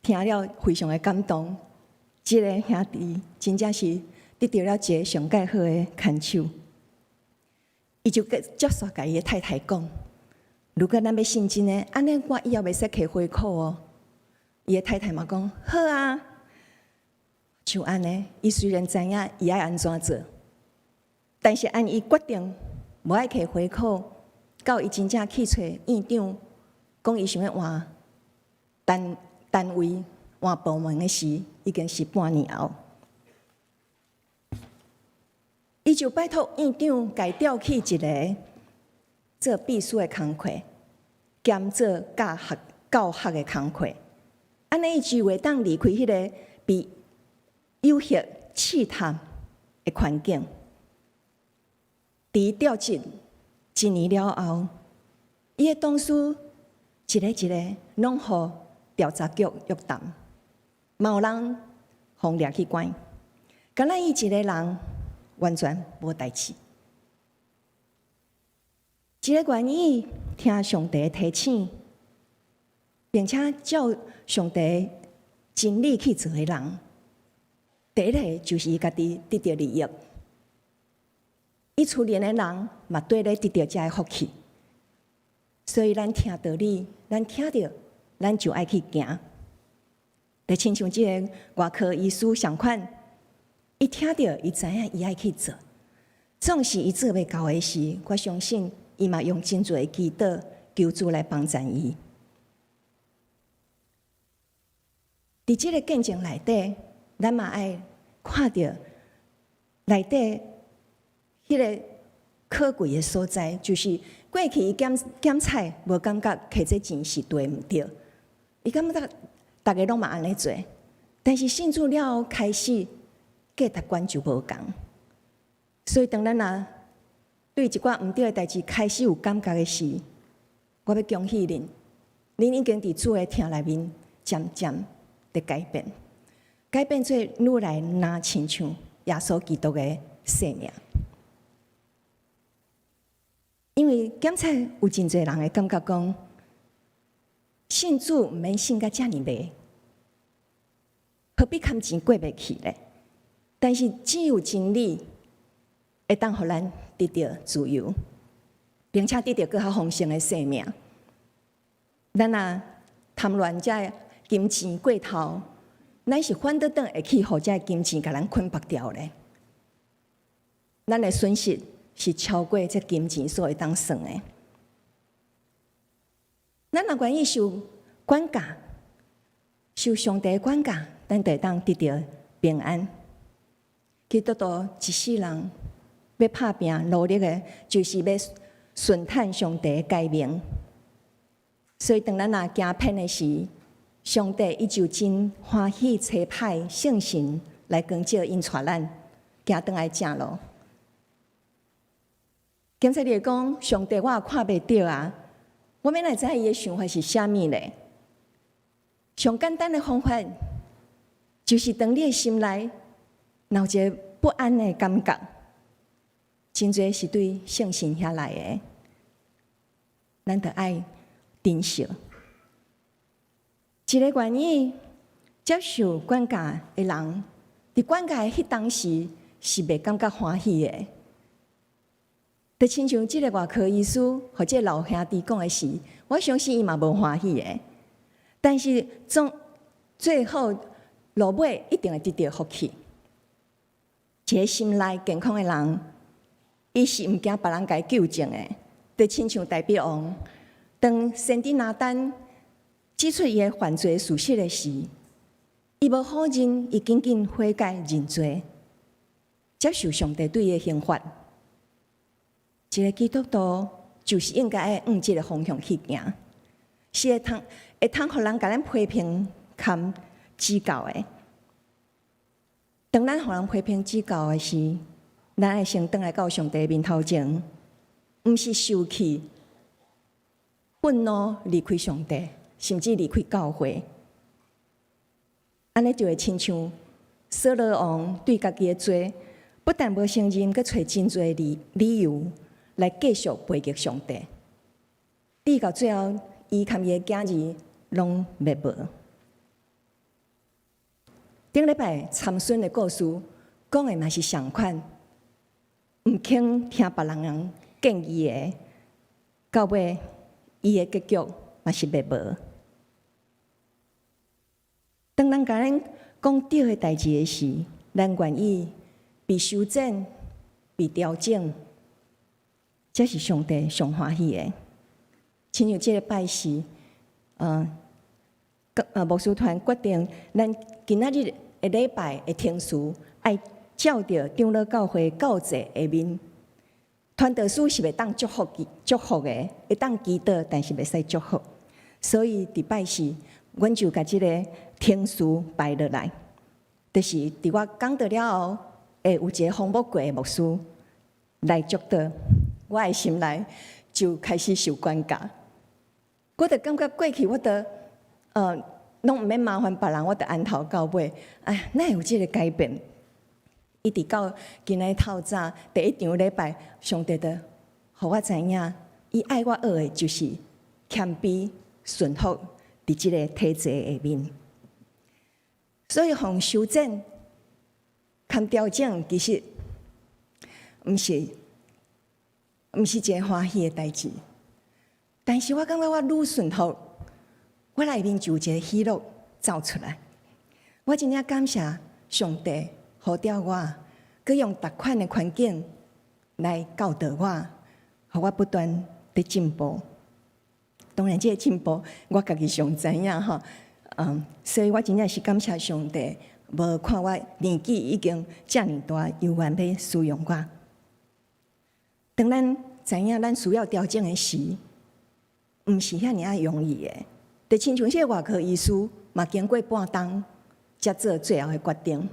Speaker 1: 听了非常的感动，这个兄弟真正是得到了一个上介好的看守。伊就接续甲伊的太太讲：如果咱要信真的，安尼我以后袂使摕回扣哦。伊的太太嘛讲：好啊，就安尼。伊虽然知影伊爱安怎做，但是按伊决定无爱摕回扣，到伊真正去找院长，讲伊想要换单位、换部门的时，已经是半年后。伊就拜托院长家调去一个做秘书的工课，兼做教学的工课。安尼伊就会当离开迄个被有血试探的环境。伫调职1年了后，伊的同事一个拢互调查局约谈，嘛有人互抓去关，敢若伊一个人完全无代志。一个愿意听上帝的提醒，并且照上帝真理去做的人，第一个就是伊家己得到利益。伊厝里的人嘛对咧得到这个福气，所以咱听道理，咱听到，咱就爱去行。就亲像这个外科医师相款，伊听到，伊知影伊爱去做，总是伊做袂到的时，我相信伊嘛用真侪祈祷求助来帮助伊。伫这个见证内底，咱嘛爱看到内底迄个可贵的所在，就是过去伊检采无感觉摕这钱是对毋对，伊感觉大家拢嘛安尼做，但是信主了后开始价值观就无共，所以当咱若对一寡毋对的代志开始有感觉的时，我要恭喜恁，恁已经伫主的听内面渐渐的改变，改变做愈来若亲像耶稣基督的生命。因为检采有真侪人会感觉讲，信主毋免信甲遮尔卖，何必堪钱过袂去咧？但是只有真理会当互咱得到自由，并且得到更较丰盛的生命。咱若贪恋遮金钱过头，咱是反倒转会去互遮金钱甲咱捆绑掉咧。咱的损失是超过这金钱所会当算的。咱若愿意受管教，受上帝的管教，咱就会当得到平安。基督徒一世人要打拼努力的，就是要顺探上帝的诫命。所以当咱若行偏的时，上帝伊就真欢喜差派圣神来光照引带咱行倒来正路。检察你讲，上帝我也看袂到啊，我免来知伊的想法是啥物咧？上简单的方法，就是当你的心内有一个不安的感觉，真侪是对圣神遐来的，咱着爱珍惜。一个愿意接受管教的人，伫管教的迄当时是袂感觉欢喜的。就亲像即个外科医师或者老兄弟讲的是，我相信伊嘛无欢喜的。但是最后落尾一定会得到福气。一个心内健康的人，伊是毋惊别人甲伊纠正的。就亲像大鼻王，当先知拿单指出伊的犯罪事实的时，伊无否认，伊仅仅悔改认罪，接受上帝对伊的刑罚。一个基督徒就是应该爱往这个方向去行，是会通互人甲咱批评、含指教的。当咱互人批评指教的时，咱会先转来到上帝面头前，毋是受气、愤怒离开上帝，甚至离开教会。安尼就会亲像扫罗王对家己的罪，不但无承认，阁找真多理由来继续背逆上帝。直到最后，伊含伊的囝儿拢灭无。顶礼拜参孙的故事讲的嘛是相款，毋肯听别人建议的，到尾伊的结局嘛是灭无。当人甲咱讲对的代志的时，咱愿意被修正、被调整，这是上帝上欢喜的。亲像这个拜时，牧师团决定，咱今仔日的礼拜的听书，爱照着长老教会教制下面，传道书是袂当祝福的，会当祈祷，但是袂使祝福。所以伫拜时，阮就甲即个听书摆落来，就是伫我讲到了后，会有一个风牧过的牧师来祝祷，我的心内就开始受管教。我就感觉过去我都拢毋免麻烦别人，我就安头到尾。哎，哪有即个改变？一直到今日透早第一场礼拜，上帝就互我知影，伊爱我学的就是谦卑顺服伫即个体制下面。所以，互修正、含调整，其实毋是一个欢喜的代志。但是我感觉我愈顺服，我内面就有一个喜乐走出来。我真正感谢上帝呼召我，佮用逐款的环境来教导我，互我不断的进步。当然，这个进步我家己上知影吼。所以我真正是感谢上帝，无看我年纪已经遮尔大，又愿要使用我。当咱知影咱需要调整的时，毋是遐尔容易的。就亲像这个外科医师嘛，经过半冬才做最后的决定。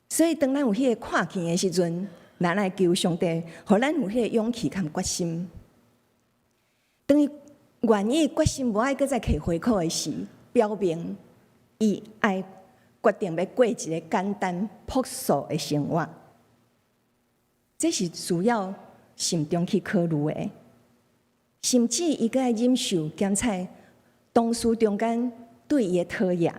Speaker 1: 所以，当咱有迄个看见的时阵，咱来求上帝，互咱有迄个勇气和决心。当伊愿意决心无爱搁再摕回扣的时，表明伊爱决定要过一个简单朴素的生活。这是需要心中去考虑的。甚至伊搁爱忍受检采同事中间对伊的讨厌，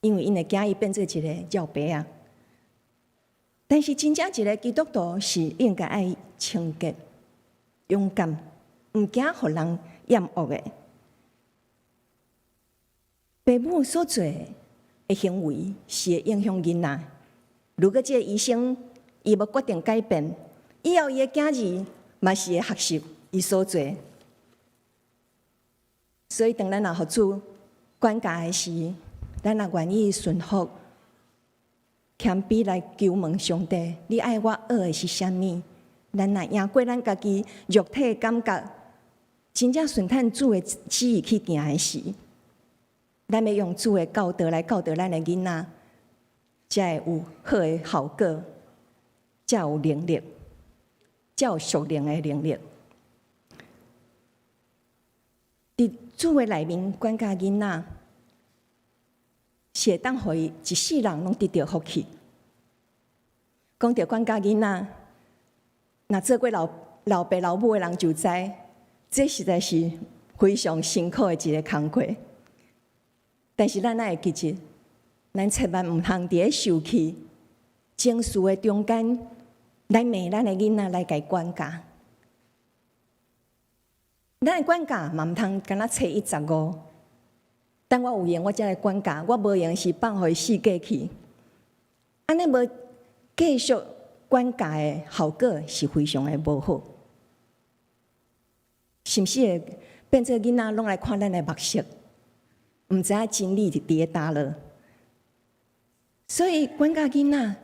Speaker 1: 因为因会惊伊变做一个尿白啊。但是真正一个基督徒是应该爱清洁、勇敢，毋惊互人厌恶的。父母所做的行为是会影响囡仔。如果这个医生伊要决定改变，以后伊的囝儿嘛是会学习伊所做。所以，当咱若互主管教的时，咱若愿意顺服、谦卑来求问上帝，你爱我学的是啥物？咱若赢过咱家己肉体的感觉，真正顺趁主的旨意去行的时，咱要用主的教导来教导咱的囡仔，才会有好的效果，才有能力，才有属灵的能力。伫主的内面管教囡仔，是会当互伊一世人拢得到福气。讲到管教囡仔，若做过老爸老母的人就知，这实在是非常辛苦的一个工课。但是咱会记住，咱千万毋通伫咧受气、情绪的中间来骂咱的囡仔来甲伊管教。咱的管教嘛毋通敢若找115，等我有闲我才来管教，我无闲是放互伊死过去。安尼无继续管教的效果是非常的无好，是毋是会变做囡仔拢来看咱的目色，毋知影真理伫咧倒落。所以管教囡仔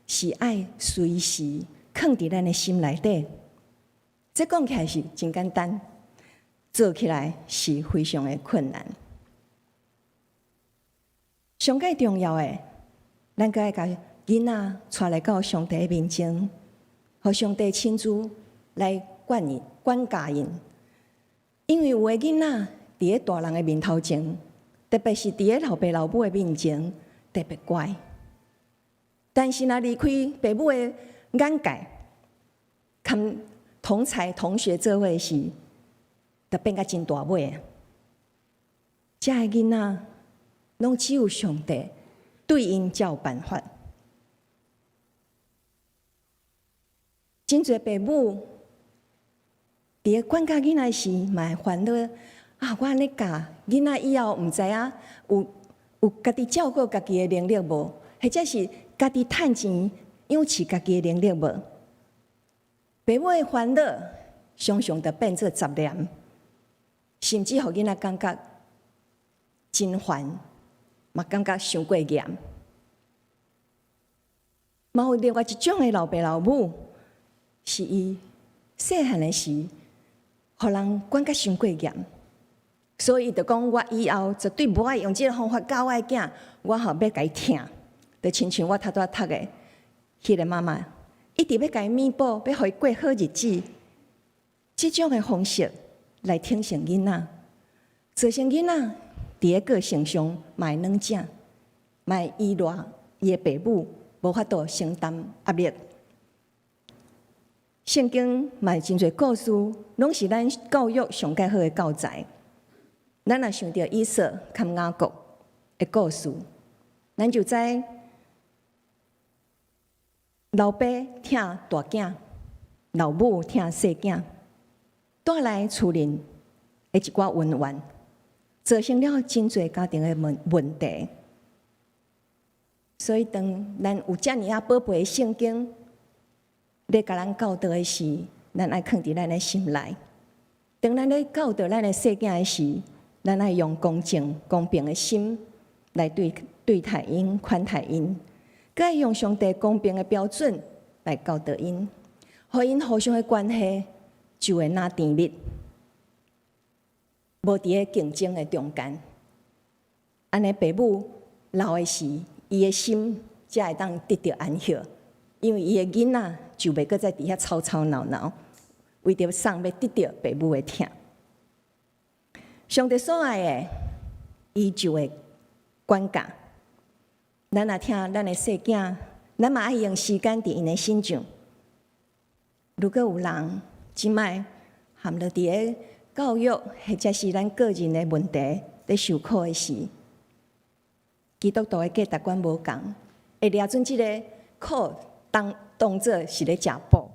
Speaker 1: 是爱随时藏伫咱的心内底。这讲起来是真简单，做起来是非常的困难。上界重要的，咱该甲囡仔带来到上帝的面前，互上帝亲自来管教因。因为有的囡仔伫咧大人的面头前，特别是伫咧老爸老母的面前，特别乖。但是若离开爸母的眼界，跟同才同学做伙时，就变甲真大尾。遮个囡仔，拢只有上帝对因才有办法。真侪爸母伫咧管教囡仔时，嘛会烦恼啊！我安尼教囡仔以后，毋知影有家己照顾家己的能力无，或者是家己趁钱养饲家己的能力无？爸母的烦恼常常就变做杂念，甚至互囡仔感觉真烦，嘛感觉伤过严。嘛有另外一种的老爸老母，是伊细汉的时，互人管甲伤过严，所以伊就讲我以后绝对无爱用即个方法教我的囝，我后要甲伊疼，就亲像我头拄读的迄个妈妈。一直要甲伊弥补，要互伊过好日子，即种的方式来挺成囡仔，造成囡仔伫咧个性上嘛会软正，嘛会依赖伊的爸母，无法度承担压力。圣经嘛有真侪故事，拢是咱教育上介好的教材。咱若想到以色甲雅各的故事，咱就知。老爸疼大囝，老母疼细囝，带来厝内的一寡温怨，造成了真侪家庭的问题。所以，当咱有遮尔宝贝的圣经，咧甲咱教导的时，咱爱放伫咱的心内。当咱咧教导咱的细囝的时，咱爱用公正、公平的心来对待因、款待因。该用上帝公平的标准来教导因，互因互相的关系就会拿甜蜜，无伫咧竞争的中间。安尼爸母老的时，伊的心才会当得到安息，因为伊的囡仔就袂搁再伫遐吵吵闹闹，为着送要得到爸母的疼。上帝所爱的，伊就会管教。咱若听咱的细囝，咱嘛爱用时间伫因的身上。如果有人即摆含着伫咧教育或者是咱个人的问题咧受苦的时，基督徒的价值观无共，会抓准即个苦当作是咧食补，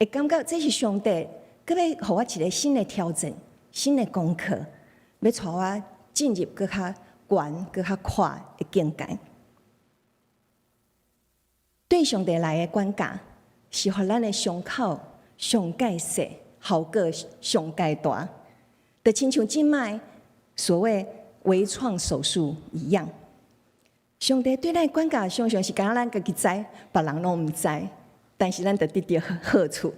Speaker 1: 会感觉这是上帝搁要互我一个新的挑战、新的功课，要带我进入搁较悬、搁较快的境界。对上帝来的管教，是互咱的伤口上介细，效果上介大，就亲像即摆所谓微创手术一样。上帝对咱的管教，常常是敢若咱家己知，别人拢毋知，但是咱就得到好处。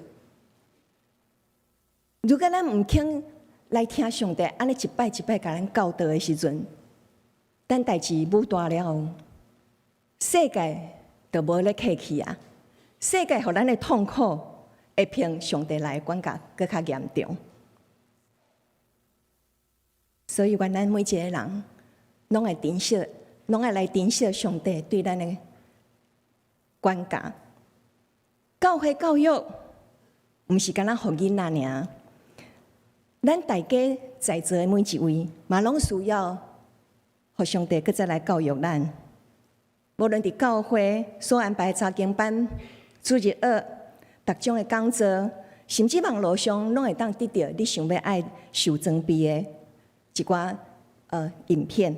Speaker 1: 如果咱毋肯来听上帝安尼一摆一摆甲咱教导的时阵，等代志舞大了，世界就无咧客气啊！世界互咱的痛苦会比上帝来的管教更较严重。所以，愿咱每一个人拢会珍惜，拢爱来珍惜上帝对咱的管教。教会教育毋是干那互囡仔尔，咱大家在座的每一位，嘛拢需要互上帝搁再来教育咱。无论伫教会所安排的查经班、主日学、各种的讲座，甚至网络上拢会当得到你想要爱受装备的一寡影片。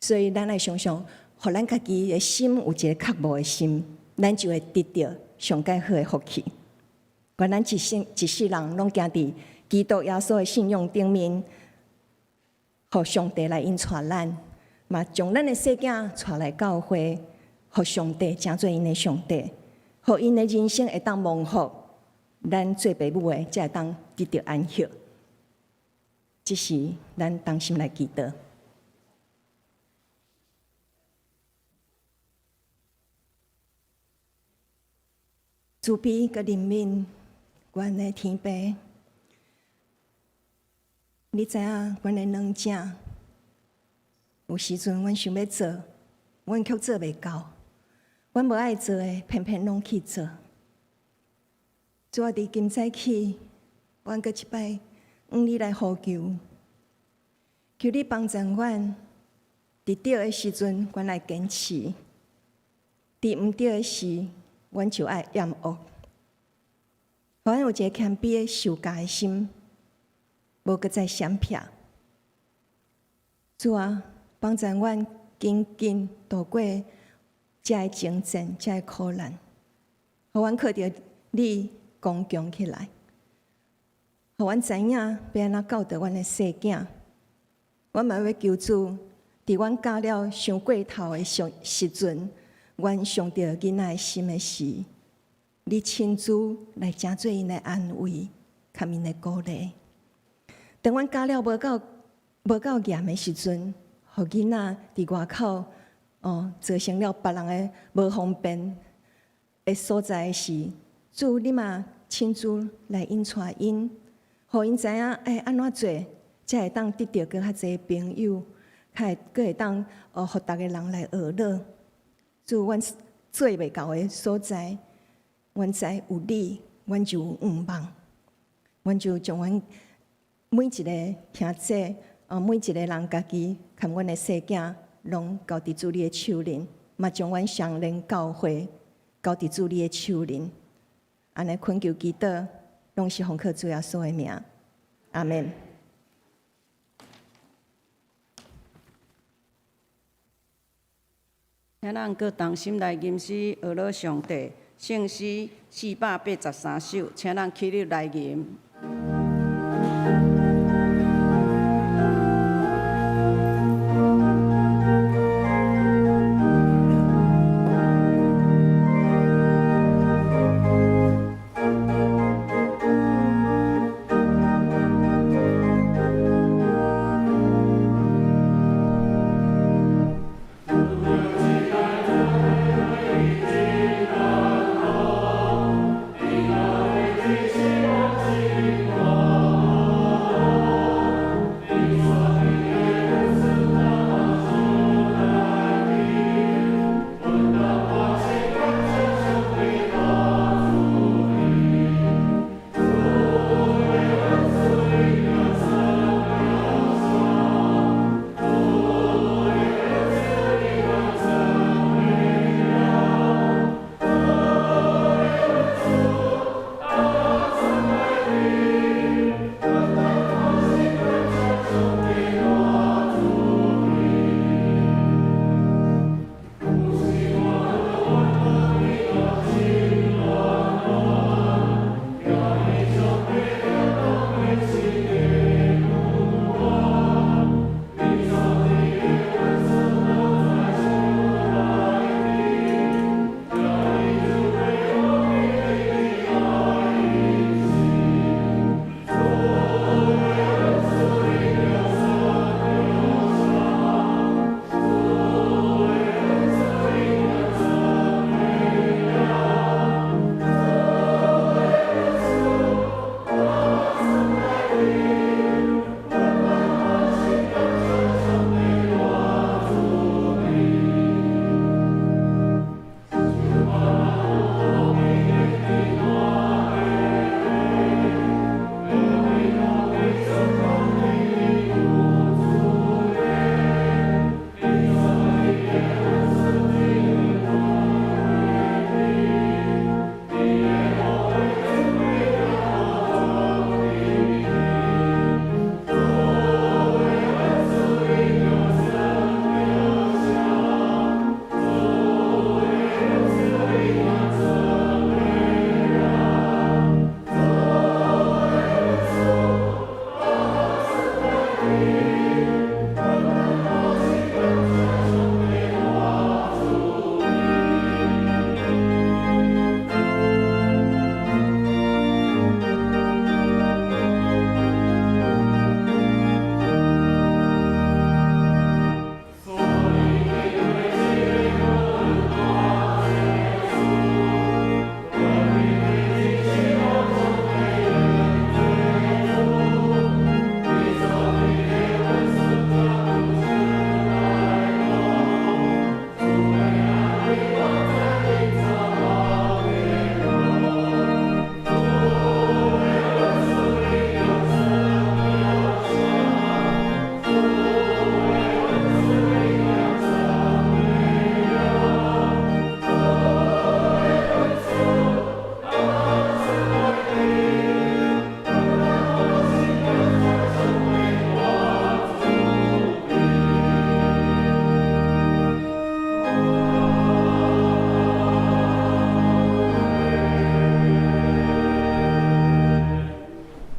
Speaker 1: 所以咱爱常常，互咱家己的心有一个渴慕的心，咱就会得到上介好的福气。愿咱一世人拢行伫基督耶稣的信仰顶面，互上帝来引带咱，嘛将咱的细囝带来教会，互上帝成做因的上帝，互因的人生会当蒙福，咱做父母的才会当得到安息。这是咱当心来祈祷。慈悲甲怜悯，阮的天父，你知影阮的软正，有时阵阮想要做，阮却做袂到；阮无爱做的，偏偏拢去做。主啊，伫今早起，阮搁一摆向你来呼求，求你帮助阮，伫对的时阵，阮来坚持；伫毋对的时，阮就爱厌恶。互阮有一个谦卑的受教的心，无搁再闪避。主啊，帮助阮紧紧度过这个征战，这个苦难，互阮靠着你刚强起来，互阮知影要安怎教导阮的细囝。阮嘛要求主，伫阮教了伤过头的时阵，阮伤着囡仔的心的时，你亲自来成做因的安慰，甲因的鼓励。当阮教了无够严的时阵，互囡仔伫外口造成了别人的无方便的所在的时，主你嘛亲自来引带因，互因知影爱安怎做，才会当得到更较侪朋友，才会当互逐个人来学乐。主，阮做袂到的所在，阮知有你，阮就有愿望，阮就将阮每一个听者，每一个人家己，含阮的细囝，拢交伫主你的手里，嘛将阮上联教会交伫主你的手里。安尼恳求祈祷，拢是奉靠主耶稣的名，阿门。
Speaker 2: 请咱搁同心来吟诗学乐上帝，圣诗483首，请咱起立来吟。
Speaker 5: Thank you.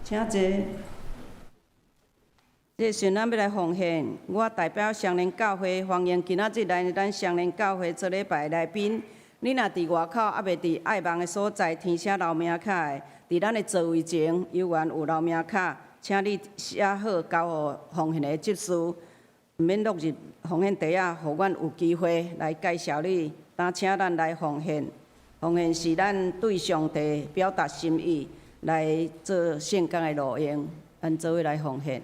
Speaker 2: 请坐。这时咱要来奉献，我代表双连教会欢迎今仔日来咱双连教会做礼拜的来宾。你若伫外口，还袂伫爱望的所在填写留名卡的，伫咱的座位前有缘有留名卡，请你写好交予奉献的执事，毋免落入奉献袋仔，互阮有机会来介绍你。当请咱来奉献，奉献是咱对上帝表达心意，来做圣工的路用，咱做伙来奉献。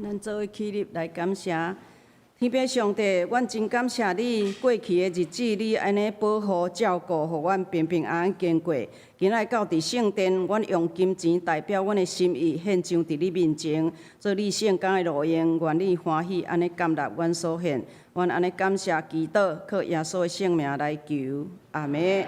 Speaker 2: 咱做伙起立来感谢天父上帝，阮真感谢你，过去的日子你安尼保护照顾，互阮平平安安经过。今仔到伫圣殿，阮用金钱代表阮的心意献上伫你面前，做你圣工的路用，愿你欢喜安尼甘纳阮所献。阮安尼感谢祈祷，靠耶稣的圣名来求，阿门。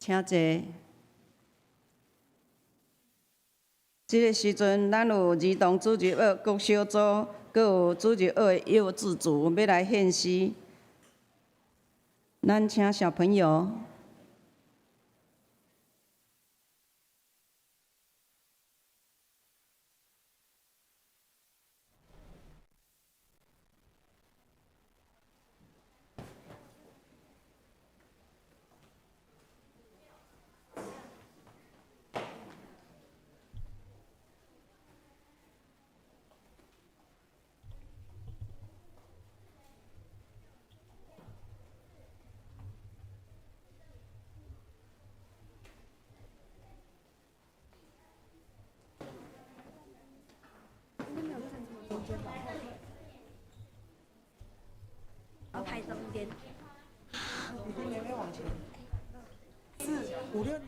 Speaker 2: 请坐。即个时阵，咱有儿童主日学国小组，佮有主日学的幼稚组要来献诗。咱请小朋友。
Speaker 5: 要排中间。
Speaker 6: 4、5、6。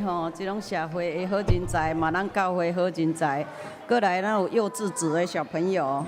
Speaker 2: 吼，即种社会的好人才，嘛咱教会好人才，过来咱有幼稚组的小朋友。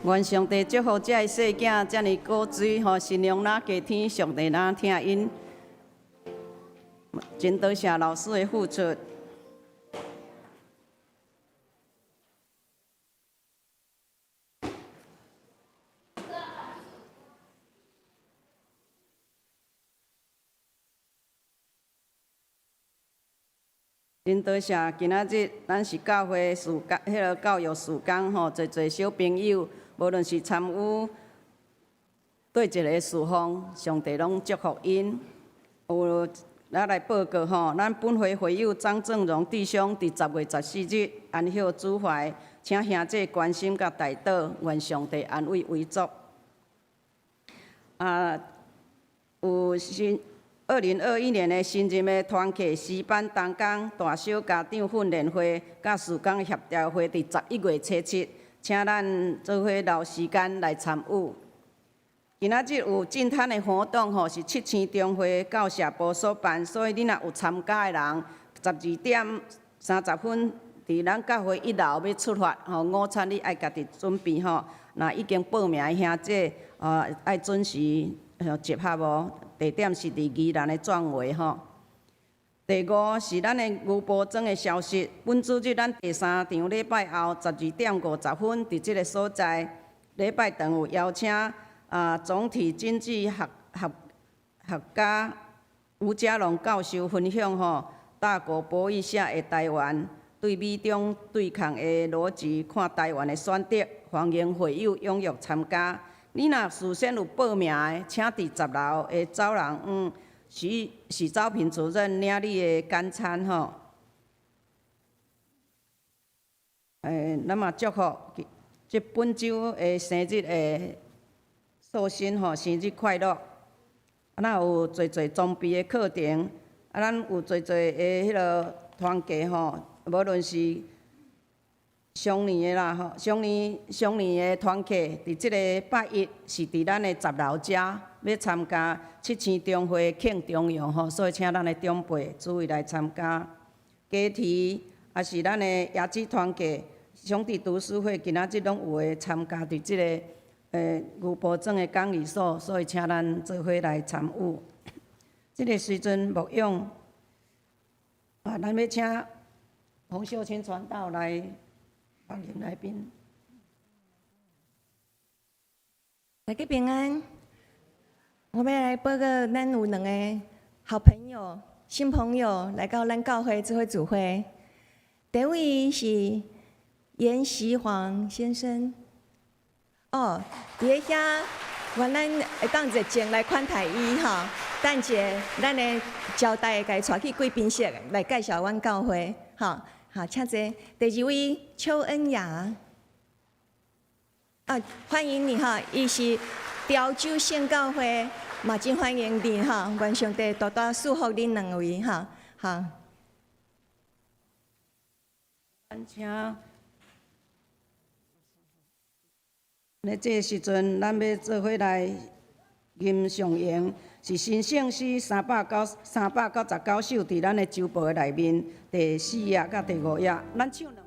Speaker 2: 愿上帝祝福这个细囝遮尔古锥吼，信仰咱家天，上帝咱听因。真多谢老师的付出。真多谢，今仔日咱是教会事工，迄个教育事工吼，侪小朋友，无论是参与对一个事奉，上帝拢祝福因。有咱来报告吼，咱本会会友张正荣弟兄伫10月14日安歇主怀，请兄弟关心甲代祷，愿上帝安慰为足。有2021年的新任的团契诗班同工大小家长训练会，甲事工协调会伫11月7日，请咱做伙留时间来参与。今仔日有进摊的活动吼，是7星中会教社部所办，所以你若有参加的人，12点30分伫咱教会1楼要出发吼，午餐你爱家己准备吼。若已经报名的兄弟，爱准时集合无？地点是伫宜兰的壮围吼。第5是咱的牛埔庄的消息，本主日咱第3场礼拜后12点50分，伫即个所在，礼拜堂有邀请总体经济学家吴家龙教授分享吼，大国博弈下的台湾对美中对抗的逻辑，看台湾的选择，欢迎会友踊跃参加。你若事先有报名的，请伫10楼的走廊徐招聘主任领你的简餐吼。咱嘛祝福即本周的生日的寿星吼，生日快乐！咱有侪装备的课程，咱有侪的迄个团契吼，无论是上年的啦吼，上年的团契，伫即个拜一是伫咱的10楼遮，要参加7星中会庆中阳吼，所以请咱的长辈注意来参加。家庭也是咱的野子团契，兄弟读书会今仔日拢有诶参加伫即个牛埔庄的讲义所，所以请咱做伙来参与。即个时阵牧养咱要请洪秀清传道来。欢迎来宾，
Speaker 1: 大家平安。我要来报告，咱有2个好朋友、新朋友来到咱教会做伙聚会。第一位是严锡煌先生，伫咧遐，原咱会当热情来款待伊吼。等者，咱的招待会带去贵宾室来介绍阮教会，吼。好，请坐。第2位邱恩雅，欢迎你哈！伊是潮州县教会，嘛真欢迎你哈！愿上帝多多祝福恁2位哈！好。
Speaker 2: 请，咧这时阵，咱要做伙来吟上言。是新圣诗399首，伫咱的周报内面第4页甲第5页，咱唱2遍。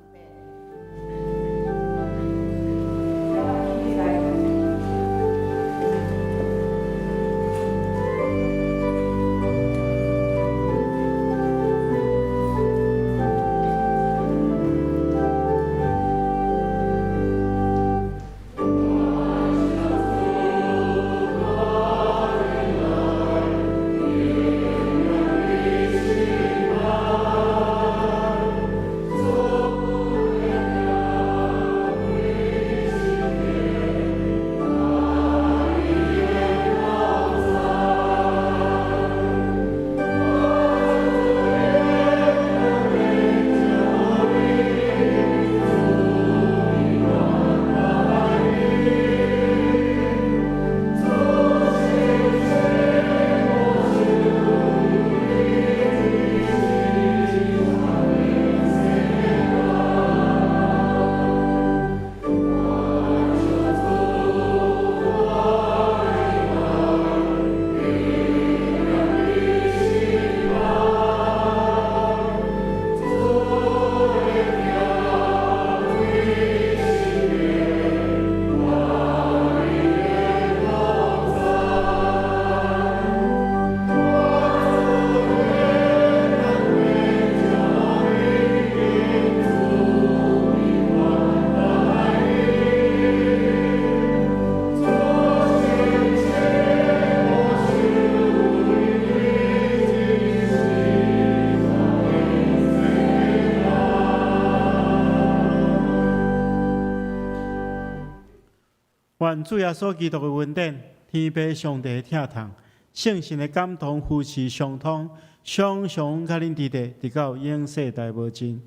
Speaker 6: 愿主耶稣基督的恩典、天父上帝的疼痛、圣神的感动、夫妻相通，常常甲恁伫地，直到永世代无尽。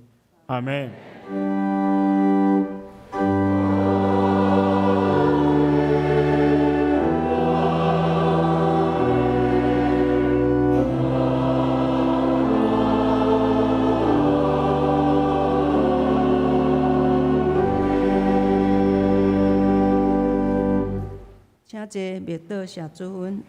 Speaker 6: 阿门。
Speaker 2: 请坐，灭道谢主恩。